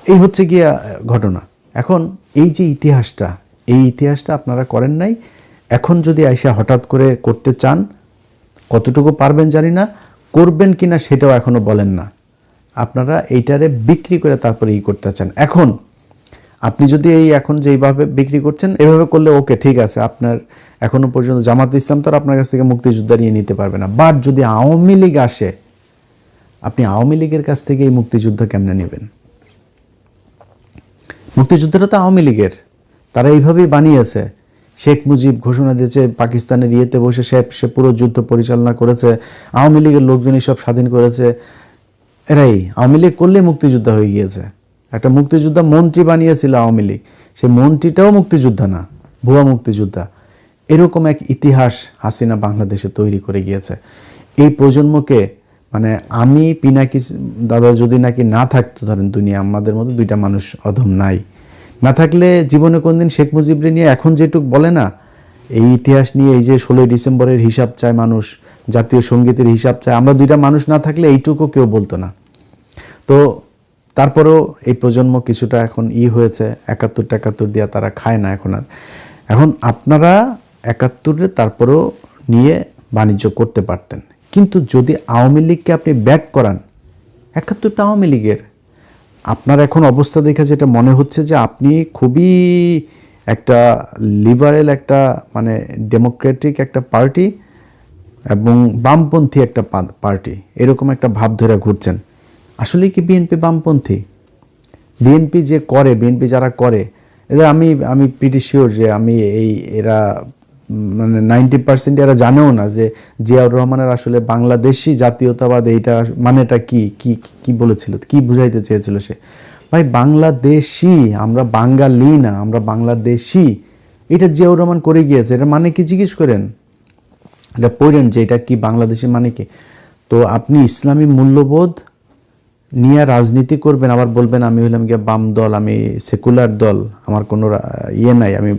এই হচ্ছে গিয়া ঘটনা। এখন এই যে ইতিহাসটা আপনারা করেন নাই, এখন যদি আইসা হঠাৎ করে করতে চান, কতটুকু পারবেন জানি না, করবেন কিনা সেটাও এখনো বলেন না। আপনারা এইটারে বিক্রি করে তারপরে করতে চান। এখন আপনি যদি এখন যেইভাবে বিক্রি করছেন, এভাবে করলে ওকে ঠিক আছে, আপনার এখনো পর্যন্ত জামাত ইসলাম তো আপনার কাছ থেকে মুক্তিযোদ্ধা নিয়ে নিতে পারবে না। বাট যদি আওয়ামী লীগ আসে, আপনি আওয়ামী লীগের কাছ থেকে এই মুক্তিযুদ্ধ কেমনে নেবেন? মুক্তিযুদ্ধটা তো আওয়ামী লীগের, তারা এইভাবেই বানিয়েছে। শেখ মুজিব ঘোষণা দিয়েছে, পাকিস্তানের বসে সে পুরো যুদ্ধ পরিচালনা করেছে, আওয়ামী লীগের লোকজনই সব স্বাধীন করেছে। এরাই আওয়ামী লীগ করলে মুক্তিযোদ্ধা হয়ে গিয়েছে। একটা মুক্তিযোদ্ধা মন্ত্রী বানিয়েছিল আওয়ামী লীগ, সেই মন্ত্রীটাও মুক্তিযোদ্ধা না, ভুয়া মুক্তিযোদ্ধা। এরকম এক ইতিহাস হাসিনা বাংলাদেশে তৈরি করে গিয়েছে। এই প্রজন্মকে মানে আমি পিনাকি দাদা যদি নাকি না থাকতো, ধরেন দুনিয়া আমাদের মধ্যে দুইটা মানুষ অধম নাই, না থাকলে জীবনে কোনদিন শেখ মুজিবরে নিয়ে এখন যেটুক বলে না, এই ইতিহাস নিয়ে এই যে 16ই ডিসেম্বরের হিসাব চায় মানুষ, জাতীয় সঙ্গীতের হিসাব চায়, আমরা দুইটা মানুষ না থাকলে এইটুকু কেউ বলতো না। তো তারপরেও এই প্রজন্ম কিছুটা এখন হয়েছে, 71 দিয়া তারা খায় না এখন আর। এখন আপনারা 71-এ তারপরেও নিয়ে বাণিজ্য করতে পারতেন, কিন্তু যদি আওয়ামী লীগকে আপনি ব্যাক করান, 71 আওয়ামী লীগের, আপনার এখন অবস্থা দেখে যেটা মনে হচ্ছে যে আপনি খুবই একটা লিবারেল একটা মানে ডেমোক্রেটিক একটা পার্টি এবং বামপন্থী একটা পার্টি, এরকম একটা ভাব ধরে ঘুরছেন। আসলে কি বিএনপি বামপন্থী? বিএনপি যে করে, বিএনপি যারা করে এদের আমি প্রিটি শিওর যে এরা মানে 90% এরা জানেও না যে জিয়াউর রহমানের আসলে বাংলাদেশি জাতীয়তাবাদ এইটা মানেটা কি কি কি বলেছিল, কি বুঝাইতে চেয়েছিল সে। ভাই বাংলাদেশি, আমরা বাঙালি না, আমরা বাংলাদেশি, এটা জিয়াউর রহমান করে গিয়েছে। এটা মানে কি জিজ্ঞেস করেন, এটা পড়েন যে এটা কি বাংলাদেশি মানে কি। তো আপনি ইসলামী মূল্যবোধ নিয়ে রাজনীতি করবেন, আবার বলবেন আমি হলাম গিয়ে বাম দল, আমি সেকুলার দল, আমার কোনো নাই, আমি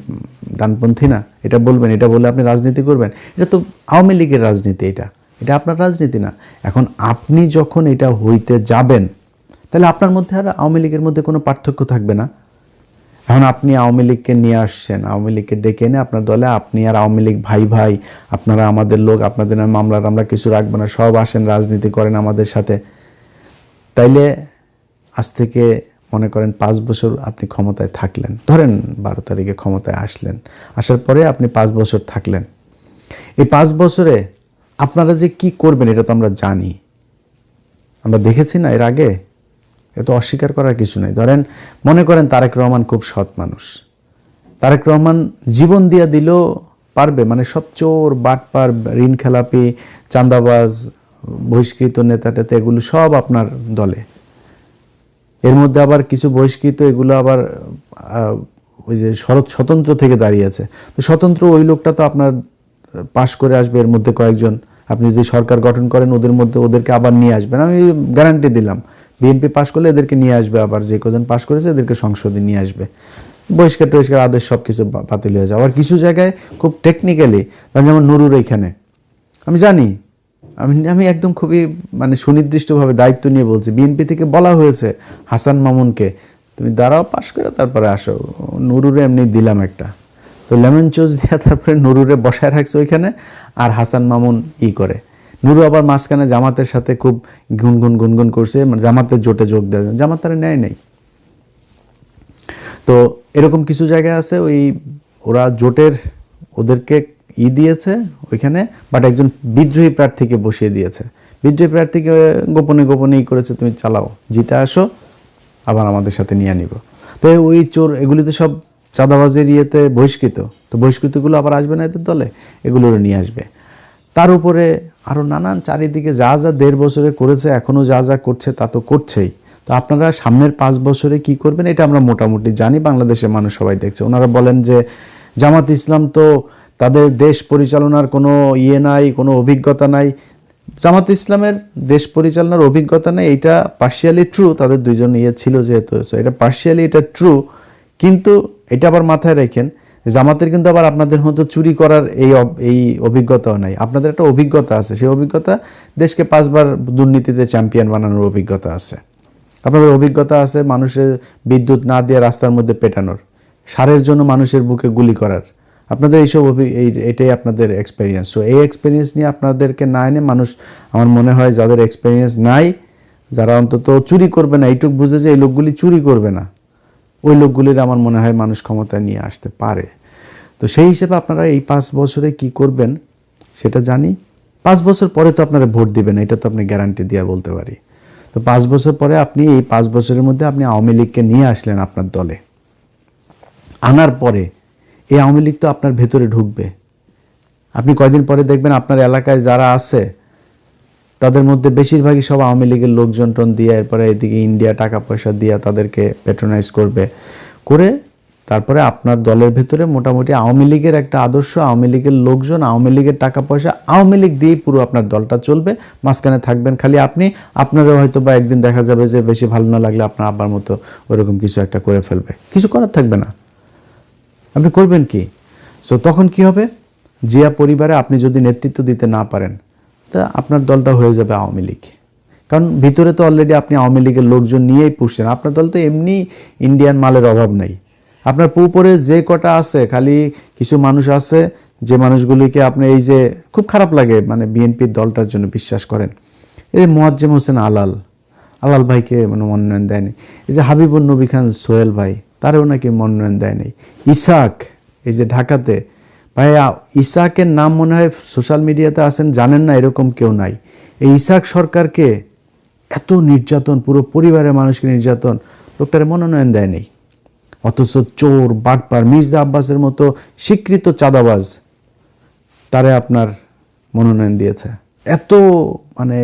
ডানপন্থী না, এটা বলবেন, এটা বলে আপনি রাজনীতি করবেন। এটা তো আওয়ামী লীগের রাজনীতি, এটা আপনার রাজনীতি না। এখন আপনি যখন এটা হইতে যাবেন, তাহলে আপনার মধ্যে আর আওয়ামী লীগের মধ্যে কোনো পার্থক্য থাকবে না। এখন আপনি আওয়ামী লীগকে নিয়ে আসছেন, আওয়ামী লীগকে ডেকে এনে আপনার দলে, আপনি আর আওয়ামী লীগ ভাই ভাই, আপনারা আমাদের লোক, আপনাদের মামলার আমরা কিছু রাখবো না, সব আসেন রাজনীতি করেন আমাদের সাথে। তাইলে আজ থেকে মনে করেন 5 বছর আপনি ক্ষমতায় থাকলেন, ধরেন 12 তারিখে ক্ষমতায় আসলেন, আসার পরে আপনি 5 বছর থাকলেন। এই 5 বছরে আপনারা যে কি করবেন এটা তো আমরা জানি, আমরা দেখেছি না এর আগে, এ তো অস্বীকার করার কিছু নেই। ধরেন মনে করেন তারেক রহমান খুব সৎ মানুষ, তারেক রহমান জীবন দিয়া দিলেও পারবে, মানে সব চোর বাটপার ঋণ খেলাপি চাঁদাবাজ বহিষ্কৃত নেতাটাতে এগুলো সব আপনার দলে। এর মধ্যে আবার কিছু বহিষ্কৃত এগুলো আবার ওই যে স্বতন্ত্র থেকে দাঁড়িয়েছে, তো স্বতন্ত্র ওই লোকটা তো আপনার পাশ করে আসবে, এর মধ্যে কয়েকজন আপনি যদি সরকার গঠন করেন ওদের মধ্যে ওদেরকে আবার নিয়ে আসবেন, আমি গ্যারান্টি দিলাম। বিএনপি পাশ করলে এদেরকে নিয়ে আসবে, আবার যে কজন পাশ করেছে এদেরকে সংসদে নিয়ে আসবে, বহিষ্কার টহিষ্কার আদেশ সব কিছু বাতিল হয়ে যাবে। আবার কিছু জায়গায় খুব টেকনিক্যালি, যেমন নুরুর এইখানে আমি জানি, আমি একদম খুবই মানে সুনির্দিষ্টভাবে দায়িত্ব নিয়ে বলছি, বিএনপি থেকে বলা হয়েছে হাসান মামুনকে তুমি দাঁড়াও, পাশ করে তারপরে আসো, নুরুরে এমনি দিলাম একটা, তো লেমন চোজ দিয়ে তারপরে নুরুরে বসায় রাখছে ওইখানে, আর হাসান মামুন করে। নুরু আবার মাঝখানে জামাতের সাথে খুব গুনগুন করছে, জামাতের জোটে যোগ দেয়, জামাত তারা নেয় নাই। তো এরকম কিছু জায়গায় আছে ওই ওরা জোটের ওদেরকে দিয়েছে ওইখানে, বাট একজন বিদ্রোহী প্রার্থীকে বসিয়ে দিয়েছে, বিদ্রোহী প্রার্থীকে গোপনে গোপনে করে তুমি চালাও, জিতে আসো, আবার আমাদের সাথে নিয়ে নিব। তো ওই চোর এগুলি তো সব চাঁদাবাজের ইয়েতে বহিষ্কৃত, তো বহিষ্কৃতগুলো আবার আসবে না এদের দলে, এগুলোর নিয়ে আসবে। তার উপরে আরও নানান চারিদিকে যা যা 1.5 বছরে করেছে, এখনও যা যা করছে তা তো করছেই। তো আপনারা সামনের 5 বছরে কি করবেন এটা আমরা মোটামুটি জানি, বাংলাদেশের মানুষ সবাই দেখছে। ওনারা বলেন যে জামাত ইসলাম তো তাদের দেশ পরিচালনার কোনো নাই, কোনো অভিজ্ঞতা নাই। জামাত ইসলামের দেশ পরিচালনার অভিজ্ঞতা নেই, এটা পার্শিয়ালি ট্রু, তাদের দুইজন ছিল যেহেতু, এটা পার্শিয়ালি এটা ট্রু, কিন্তু এটা আবার মাথায় রাখেন জামাতের কিন্তু আবার আপনাদের মতো চুরি করার এই অভিজ্ঞতাও নাই। আপনাদের একটা অভিজ্ঞতা আছে, সেই অভিজ্ঞতা দেশকে 5 বার দুর্নীতিতে চ্যাম্পিয়ন বানানোর অভিজ্ঞতা আছে। আপনাদের অভিজ্ঞতা আছে মানুষের বিদ্যুৎ না দিয়ে রাস্তার মধ্যে পেটানোর, সারের জন্য মানুষের বুকে গুলি করার, আপনাদের এইসব এটাই আপনাদের এক্সপেরিয়েন্স। সো এই এক্সপেরিয়েন্স নিয়ে আপনাদেরকে না এনে মানুষ, আমার মনে হয় যাদের এক্সপেরিয়েন্স নাই, যারা অন্তত চুরি করবে না, এইটুক বুঝে যে এই লোকগুলি চুরি করবে না, ওই লোকগুলির আমার মনে হয় মানুষ ক্ষমতায় নিয়ে আসতে পারে। তো সেই হিসেবে আপনারা এই 5 বছরে কি করবেন সেটা জানি। 5 বছর পরে তো আপনারা ভোট দিবেন, এটা তো আপনি গ্যারান্টি দিয়ে বলতে পারি। তো 5 বছর পরে আপনি এই 5 বছরের মধ্যে আপনি আওয়ামী লীগকে নিয়ে আসলেন আপনার দলে, আনার পরে এই আওয়ামী লীগ তো আপনার ভেতরে ঢুকবে। আপনি কয়দিন পরে দেখবেন আপনার এলাকায় যারা আছে তাদের মধ্যে বেশিরভাগই সব আওয়ামী লীগের লোকজন দিয়ে এরপরে এদিকে ইন্ডিয়া টাকা পয়সা দিয়ে তাদেরকে প্যাট্রোনাইজ করে তারপরে আপনার দলের ভেতরে মোটামুটি আওয়ামী লীগের একটা আদর্শ, আওয়ামী লীগের লোকজন, আওয়ামী লীগের টাকা পয়সা, আওয়ামী লীগ দিয়েই পুরো আপনার দলটা চলবে। মাঝখানে থাকবেন খালি আপনি, আপনারও হয়তো বা একদিন দেখা যাবে যে বেশি ভালো না লাগলে আপনার আব্বার মতো ওরকম কিছু একটা করে ফেলবে, কিছু করার থাকবে না, আপনি করবেন কি? সো তখন কি হবে, জিয়া পরিবারে আপনি যদি নেতৃত্ব দিতে না পারেন তা আপনার দলটা হয়ে যাবে আওয়ামী লীগ। কারণ ভিতরে তো অলরেডি আপনি আওয়ামী লীগের লোকজন নিয়েই পুষছেন, আপনার দল তো এমনি ইন্ডিয়ান মালের অভাব নাই। আপনার উপরে যে কটা আছে, খালি কিছু মানুষ আছে যে মানুষগুলিকে আপনি এই যে খুব খারাপ লাগে, মানে বিএনপির দলটার জন্য বিশ্বাস করেন, এই মোয়াজ্জেম হোসেন আলাল ভাইকে মানে মনোনয়ন দেয়নি, এই যে হাবিবুর নবী খান সোহেল ভাই তারও নাকি মনোনয়ন দেয়নি, ইসাক এই যে ঢাকাতে ভাই, ইসাকের নাম মনে হয় সোশ্যাল মিডিয়াতে আসেন জানেন না এরকম কেউ নাই। এই ইসাক সরকারকে এত নির্যাতন, পুরো পরিবারের মানুষকে নির্যাতন, লোকটারে মনোনয়ন দেয়নি। অথচ চোর বাটপার মির্জা আব্বাসের মতো স্বীকৃত চাঁদাবাজ তারে আপনার মনোনয়ন দিয়েছে। এত মানে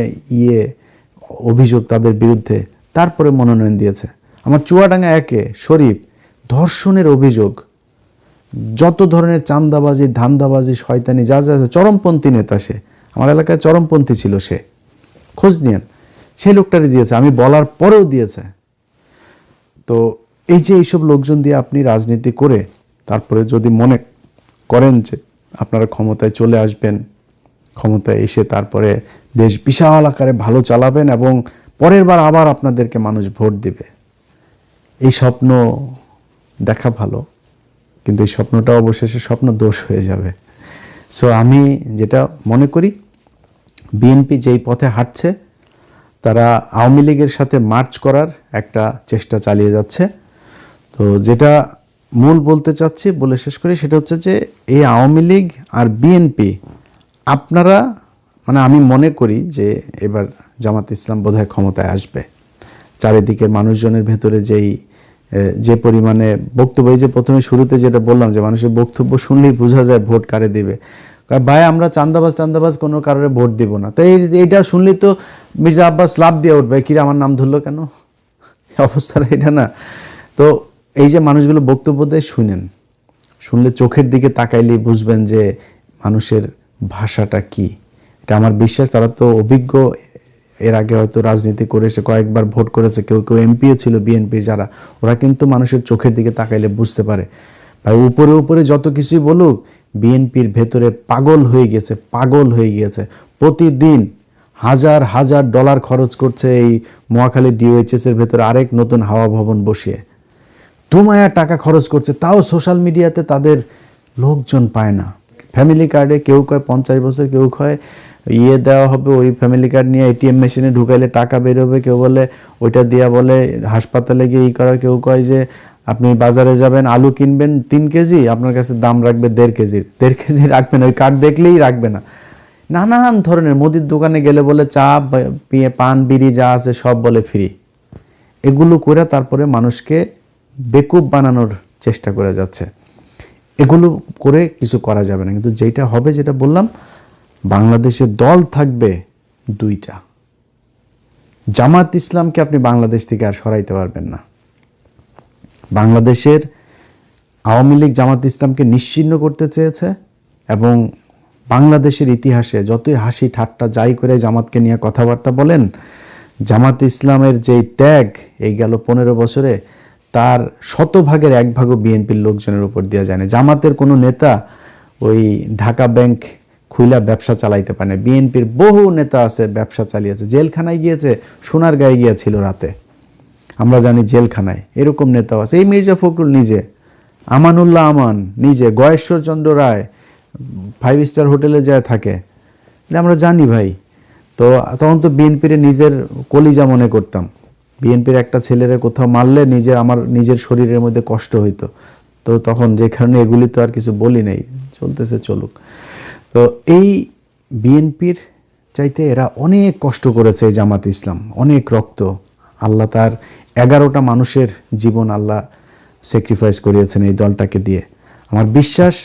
অভিযোগ তাদের বিরুদ্ধে, তারপরে মনোনয়ন দিয়েছে। আমার চুয়াডাঙ্গা একে শরীফ ধর্ষণের অভিযোগ, যত ধরনের চাঁদাবাজি, ধান্দাবাজি, শয়তানি যা যা আছে, চরমপন্থী নেতা সে, আমার এলাকায় চরমপন্থী ছিল সে, খোঁজ নিয়েন, সেই লোকটারই দিয়েছে, আমি বলার পরেও দিয়েছে। তো এই যে এইসব লোকজন দিয়ে আপনি রাজনীতি করে তারপরে যদি মনে করেন যে আপনারা ক্ষমতায় চলে আসবেন, ক্ষমতায় এসে তারপরে দেশ বিশাল আকারে ভালো চালাবেন এবং পরের বার আবার আপনাদেরকে মানুষ ভোট দিবে, এই স্বপ্ন দেখা ভালো, কিন্তু এই স্বপ্নটা অবশেষে স্বপ্ন দোষ হয়ে যাবে। সো আমি যেটা মনে করি, বিএনপি যেই পথে হাঁটছে, তারা আওয়ামী লীগের সাথে মার্চ করার একটা চেষ্টা চালিয়ে যাচ্ছে। তো যেটা মূল বলতে চাচ্ছি, বলে শেষ করি, সেটা হচ্ছে যে এই আওয়ামী লীগ আর বিএনপি আপনারা, মানে আমি মনে করি যে এবার জামাত ইসলাম বোধহয় ক্ষমতায় আসবে। চারিদিকে মানুষজনের ভেতরে যে পরিমাণে বক্তব্য, এই যে প্রথমে শুরুতে যেটা বললাম যে মানুষের বক্তব্য শুনলেই বোঝা যায় ভোট কারে দিবে। ভাই আমরা চান্দাবাজ কোনো কারণে ভোট দিব না, তো এইটা শুনলেই তো মির্জা আব্বাস লাভ দিয়ে উঠবে, কিরে আমার নাম ধরলো কেন, অবস্থাটা এটা না। তো এই যে মানুষগুলো বক্তব্য দেয়, শুনলে চোখের দিকে তাকাইলেই বুঝবেন যে মানুষের ভাষাটা কি। এটা আমার বিশ্বাস, তারা তো অভিজ্ঞ, এর আগে হয়তো রাজনীতি করে এসে কয়েকবার ভোট করেছে, কেউ এমপিও ছিল বিএনপি যারা, ওরা কিন্তু মানুষের চোখের দিকে তাকাইলে বুঝতে পারে। ভাই উপরে যত কিছুই বলুক, বিএনপির ভেতরে পাগল হয়ে গিয়েছে। প্রতিদিন হাজার হাজার ডলার খরচ করছে এই মহাখালী ডিওএইচএস এর ভেতরে আরেক নতুন হাওয়া ভবন বসিয়ে, ধুমায়া টাকা খরচ করছে, তাও সোশ্যাল মিডিয়াতে তাদের লোকজন পায় না। ফ্যামিলি কার্ডে কেউ কয় 50 বছর, কেউ কয় দেওয়া হবে, ওই ফ্যামিলি কার্ড নিয়ে এটিএম মেশিনে ঢুকাইলে টাকা বেরোবে, কেউ বলে ওইটা দিয়া বলে হাসপাতালে গিয়ে করার, কেউ কয় যে আপনি বাজারে যাবেন আলু কিনবেন 3 কেজি, আপনার কাছে দাম রাখবে 1.5 কেজির, 1.5 কেজি রাখবেন, ওই কার্ড দেখলেই রাখবে না। নানান ধরনের, মুদির দোকানে গেলে বলে চা পান বিড়ি যা আছে সব বলে ফ্রি। এগুলো করে তারপরে মানুষকে বেকুব বানানোর চেষ্টা করে যাচ্ছে। এগুলো করে কিছু করা যাবে না। কিন্তু যেটা হবে, যেটা বললাম, বাংলাদেশে দল থাকবে 2টা। জামাত ইসলামকে আপনি বাংলাদেশ থেকে আর সরাইতে পারবেন না। বাংলাদেশের আওয়ামী লীগ জামাত ইসলামকে নিশ্চিহ্ন করতে চেয়েছে এবং বাংলাদেশের ইতিহাসে যতই হাসি ঠাট্টা যাই করে জামাতকে নিয়ে কথাবার্তা বলেন, জামাত ইসলামের যেই ত্যাগ এই গেল 15 বছরে, তার 100 ভাগের 1 ভাগও বিএনপির লোকজনের উপর দেওয়া যায় না। জামাতের কোনো নেতা ওই ঢাকা ব্যাংক খুইলা ব্যবসা চালাইতে পারে না। বিএনপির বহু নেতা আছে ব্যবসা চালিয়েছে, জেলখানায় গিয়েছে, সোনারগাঁয়ে গিয়েছিল রাতে, আমরা জানি জেলখানায়, এরকম নেতাও আছে। এই মির্জা ফখরুল নিজে, আমানুল্লাহ আমান নিজে, গয়েশ্বরচন্দ্র রায় 5 স্টার হোটেলে যায় থাকে, এটা আমরা জানি ভাই। তো তখন তো বিএনপির নিজের কলিজা মনে করতাম। বিএনপির একটা ছেলেরে কোথাও মারলে আমার নিজের শরীরের মধ্যে কষ্ট হইতো। তো তখন যে কারণে এগুলি তো আর কিছু বলি নাই, চলতেছে চলুক। তো এই বিএনপির চাইতে এরা অনেক কষ্ট করেছে, এই জামাত ইসলাম অনেক রক্ত, আল্লাহ তার 11টা মানুষের জীবন আল্লাহ স্যাক্রিফাইস করিয়েছেন এই দলটাকে দিয়ে। আমার বিশ্বাস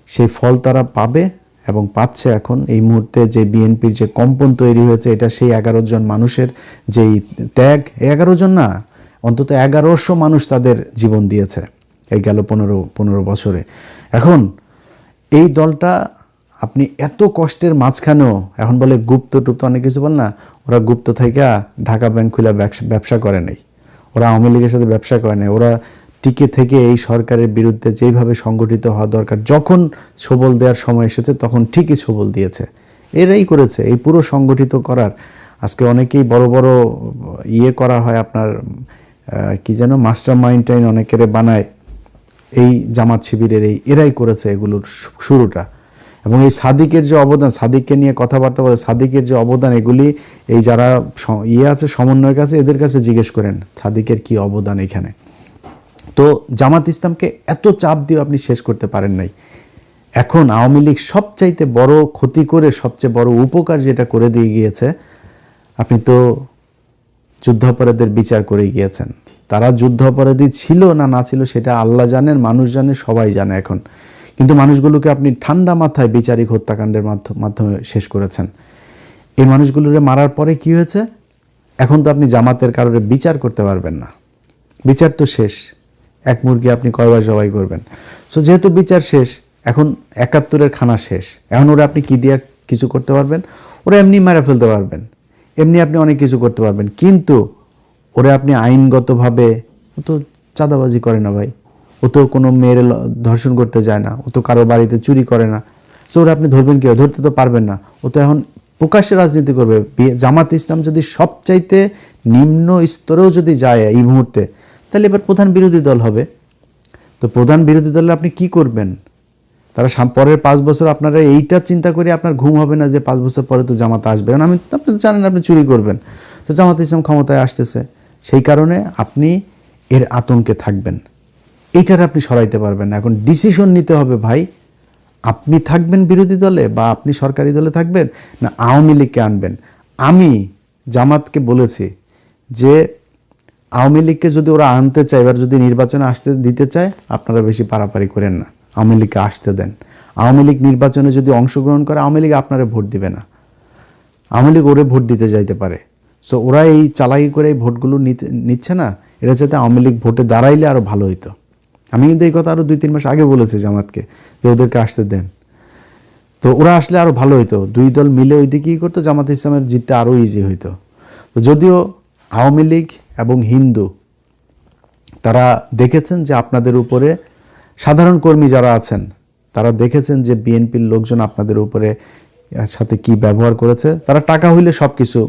সেই ফল তারা পাবে এবং পাচ্ছে এখন এই মুহূর্তে যে বিএনপির যে কম্পন তৈরি হয়েছে, এটা সেই 11 জন মানুষের যেই ত্যাগ, 11 জন না, অন্তত 1100 মানুষ তাদের জীবন দিয়েছে এই গেল 15 বছরে। এখন এই দলটা আপনি এত কষ্টের মাঝখানেও এখন বলে গুপ্ত টুপ্ত অনেক কিছু বল না, ওরা গুপ্ত থেকে ঢাকা ব্যাংক খুলে ব্যবসা করে নাই, ওরা আওয়ামী লীগের সাথে ব্যবসা করে নাই, ওরা টিকে থেকে এই সরকারের বিরুদ্ধে যেভাবে সংগঠিত হওয়া দরকার, যখন সবল দেওয়ার সময় এসেছে তখন ঠিকই সবল দিয়েছে। এরাই করেছে এই পুরো সংগঠিত করার। আজকে অনেকেই বড় বড় করা হয় আপনার কি যেন মাস্টার মাইন্ড অনেকের বানায়, এই জামাত শিবিরের এরাই করেছে এগুলোর শুরুটা। এবং এই সাদিকের যে অবদান, সাদিককে নিয়ে কথাবার্তা বলে, সাদিকের যে অবদান, এগুলি এই যারা আছে সমন্বয়ের কাছে, এদের কাছে জিজ্ঞেস করেন সাদিকের কি অবদান এখানে। তো জামাত ইসলামকে এত চাপ দিয়ে আপনি শেষ করতে পারেন নাই। এখন আওয়ামী লীগ সবচাইতে বড় ক্ষতি করে সবচেয়ে বড় উপকার যেটা করে দিয়ে গিয়েছে, আপনি তো যুদ্ধাপরাধীদের বিচার করে গিয়েছেন। তারা যুদ্ধাপরাধী ছিল না ছিল সেটা আল্লাহ জানেন, মানুষ জানে, সবাই জানে এখন। কিন্তু মানুষগুলোকে আপনি ঠান্ডা মাথায় বিচারিক হত্যাকাণ্ডের মাধ্যমে শেষ করেছেন। এই মানুষগুলোরে মারার পরে কি হয়েছে? এখন তো আপনি জামাতের কারণে বিচার করতে পারবেন না, বিচার তো শেষ। এক মুরগি আপনি কয়বার জবাই করবেন? সো যেহেতু বিচার শেষ, এখন 71-এর খানা শেষ, এখন ওরা আপনি কি দিয়ে কিছু করতে পারবেন? ওরা এমনি মারা ফেলতে পারবেন, এমনি আপনি অনেক কিছু করতে পারবেন, কিন্তু ওরা আপনি আইনগতভাবে, ও তো চাঁদাবাজি করে না ভাই, ও তো কোনো মেয়ের ধর্ষণ করতে যায় না, ও তো কারো বাড়িতে চুরি করে না। সো ওরা আপনি ধরবেন কি? ধরতে তো পারবেন না। ও তো এখন প্রকাশ্যে রাজনীতি করবে। জামাত ইসলাম যদি সবচাইতে নিম্ন স্তরেও যদি যায় এই মুহূর্তে, তাহলে এবার প্রধান বিরোধী দল হবে। তো প্রধান বিরোধী দলে আপনি কি করবেন? তারা পরের 5 বছর আপনারা এইটা চিন্তা করে আপনার ঘুম হবে না যে 5 বছর পরে তো জামাত আসবে, কারণ আপনি জানেন আপনি চুরি করবেন। তো জামাত ইসলাম ক্ষমতায় আসতেছে, সেই কারণে আপনি এর আতঙ্কে থাকবেন, এইটার আপনি সরাইতে পারবেন না। এখন ডিসিশন নিতে হবে ভাই, আপনি থাকবেন বিরোধী দলে বা আপনি সরকারি দলে থাকবেন, না আওয়ামী লীগকে আনবেন। আমি জামাতকে বলেছি যে আওয়ামী লীগকে যদি ওরা আনতে চায়, এবার যদি নির্বাচনে আসতে দিতে চায়, আপনারা বেশি পারাপারি করেন না, আওয়ামী লীগকে আসতে দেন। আওয়ামী লীগ নির্বাচনে যদি অংশগ্রহণ করে, আওয়ামী লীগ আপনারা ভোট দিবে না, আওয়ামী লীগ ওরে ভোট দিতে যাইতে পারে। সো ওরা এই চালাকি করে এই ভোটগুলো নিচ্ছে না, এটা যাতে আওয়ামী লীগ ভোটে দাঁড়াইলে আরও ভালো হইতো। আমি কিন্তু এই কথা আরও 2-3 মাস আগে বলেছি জামাতকে যে ওদেরকে আসতে দেন, তো ওরা আসলে আরও ভালো হইতো। 2 দল মিলে ওই দিকেই করতো, জামাত ইসলামের জিততে আরও ইজি হইতো। তো যদিও আওয়ামী লীগ এবং হিন্দু তারা দেখেছেন যে আপনাদের উপরে, সাধারণ কর্মী যারা আছেন তারা দেখেছেন যে বিএনপির লোকজন আপনাদের উপরে সাথে কি ব্যবহার করেছে। তারা টাকা হইলে সব কিছু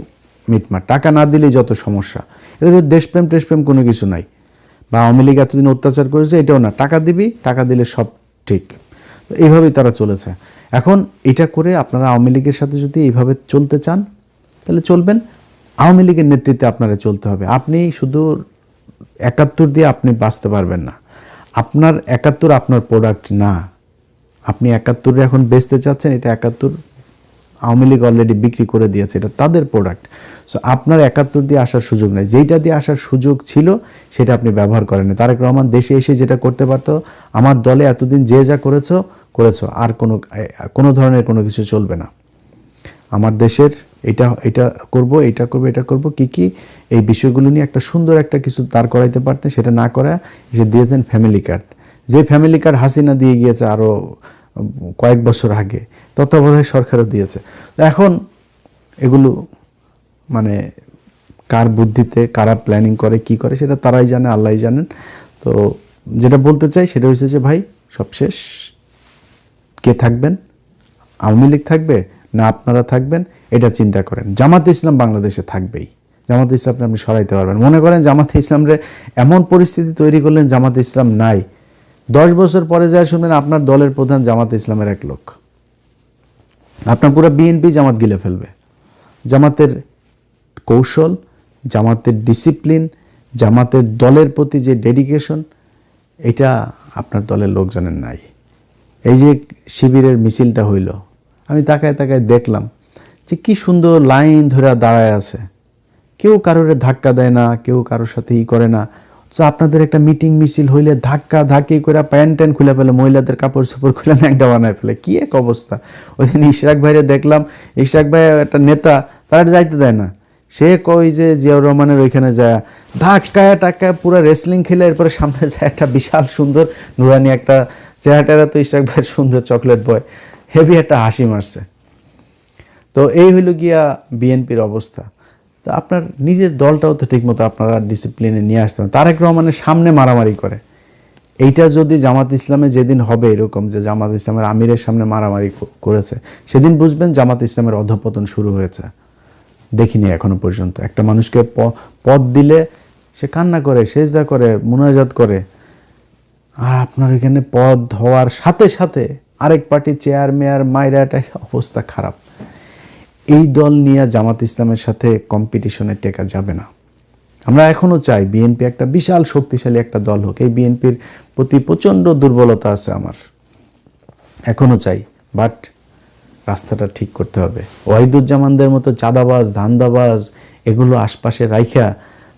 মিটমাট, টাকা না দিলেই যত সমস্যা। এদের দেশপ্রেম টেশপ্রেম কোনো কিছু নাই, বা আওয়ামী লীগ এতদিন অত্যাচার করেছে এটাও না, টাকা দিবি, টাকা দিলে সব ঠিক। এইভাবেই তারা চলেছে। এখন এটা করে আপনারা আওয়ামী লীগের সাথে যদি এইভাবে চলতে চান তাহলে চলবেন, আওয়ামী লীগের নেতৃত্বে আপনারা চলতে হবে। আপনি শুধু 71 দিয়ে আপনি বাঁচতে পারবেন না। আপনার 71 আপনার প্রোডাক্ট না, আপনি 71 এখন বেচতে চাচ্ছেন, এটা 71 আওয়ামী লীগ অলরেডি বিক্রি করে দিয়েছে, এটা তাদের প্রোডাক্ট। সো আপনার 71 দিয়ে আসার সুযোগ নেই, যেইটা দিয়ে আসার সুযোগ ছিল সেটা আপনি ব্যবহার করেন। তারেক রহমান দেশে এসে যেটা করতে পারতো, আমার দলে এতদিন যে যা করেছো, আর কোনো ধরনের কোনো কিছু চলবে না। আমার দেশের এটা করব কি এই বিষয়গুলো নিয়ে একটা সুন্দর একটা কিছু দাঁড় করাইতে পারতেন, সেটা না করা এসে দিয়েছেন ফ্যামিলি কার্ড। যে ফ্যামিলি কার্ড হাসিনা দিয়ে গিয়েছে আরও কয়েক বছর আগে, তত্ত্বাবধায়ক সরকারও দিয়েছে। এখন এগুলো মানে কার বুদ্ধিতে কারা প্ল্যানিং করে কি করে সেটা তারাই জানে, আল্লাহই জানেন। তো যেটা বলতে চাই সেটা হচ্ছে যে ভাই, সবশেষ কে থাকবেন? আওয়ামী লীগ থাকবে না আপনারা থাকবেন? এটা চিন্তা করেন। জামাতে ইসলাম বাংলাদেশে থাকবেই, জামাতে ইসলামকে আপনি সরাইতে পারবেন। মনে করেন জামাতে ইসলামরে এমন পরিস্থিতি তৈরি করলেন জামাতে ইসলাম নাই, 10 বছর পরে যায় শুনবেন আপনার দলের প্রধান জামাতে ইসলামের এক লোক, আপনার পুরো বিএনপি জামাত গিলে ফেলবে। জামাতের কৌশল, জামাতের ডিসিপ্লিন, জামাতের দলের প্রতি যে ডেডিকেশন, এটা আপনার দলের লোকজনের নাই। এই যে শিবিরের মিছিলটা হইল, আমি তাকায় দেখলাম যে কি সুন্দর লাইন ধরে দাঁড়ায় আছে, কেউ কারোর ধাক্কা দেয় না, কেউ কারোর সাথে করে না, তো আপনাদের একটা মিটিং মিছিল হইলে ধাক্কা ধাক্কি করে প্যান্ট ট্যান্ট খুলে ফেলে, মহিলাদের কাপড় চোপড় খুলে ন্যাংটা বানায় ফেলে, কি এক অবস্থা। ওই দিন ইশরাক ভাইরে দেখলাম, ইশরাক ভাই একটা নেতা, তারা যাইতে দেয় না, সে কই যে জিয়াউর রহমানের ওইখানে যায় ধাক্কায় টাক্কায় পুরো রেসলিং খেলে এরপরে সামনে যায় একটা বিশাল সুন্দর নুরানি একটা চেহারাটা, তো ইশরাক ভাইয়ের সুন্দর চকলেট বয়, হেভি একটা হাসি মারছে। তো এই হইল গিয়া বিএনপির অবস্থা। তো আপনার নিজের দলটাও তো ঠিকমতো আপনারা ডিসিপ্লিনে নিয়ে আসতে হবে। তারেক রহমানের সামনে মারামারি করে, এইটা যদি জামাত ইসলামে যেদিন হবে এরকম যে জামাত ইসলামের আমিরের সামনে মারামারি করেছে, সেদিন বুঝবেন জামাত ইসলামের অধঃপতন শুরু হয়েছে। দেখিনি এখনো পর্যন্ত একটা মানুষকে পদ দিলে সে কান্না করে, সেজদা করে, মুনাজাত করে, আর আপনার এখানে পদ হওয়ার সাথে সাথে আরেক পার্টি চেয়ার মেয়ার মাইরাটার অবস্থা খারাপ। এই দল নিয়ে জামাত ইসলামের সাথে কম্পিটিশনে টেকা যাবে না। আমরা এখনও চাই বিএনপি একটা বিশাল শক্তিশালী একটা দল হোক। এই বিএনপির প্রতি প্রচণ্ড দুর্বলতা আছে আমার, এখনও চাই, বাট রাস্তাটা ঠিক করতে হবে। ওয়াহিদুজ্জামানদের মতো চাঁদাবাজ ধান্দাবাজ এগুলো আশপাশে রাইখা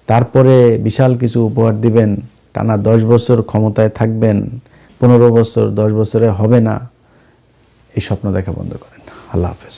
তারপরে বিশাল কিছু উপহার দিবেন, টানা 10 বছর ক্ষমতায় থাকবেন, 15 বছর 10 বছরে হবে না, এই স্বপ্ন দেখা বন্ধ করেন। আল্লাহ হাফেজ।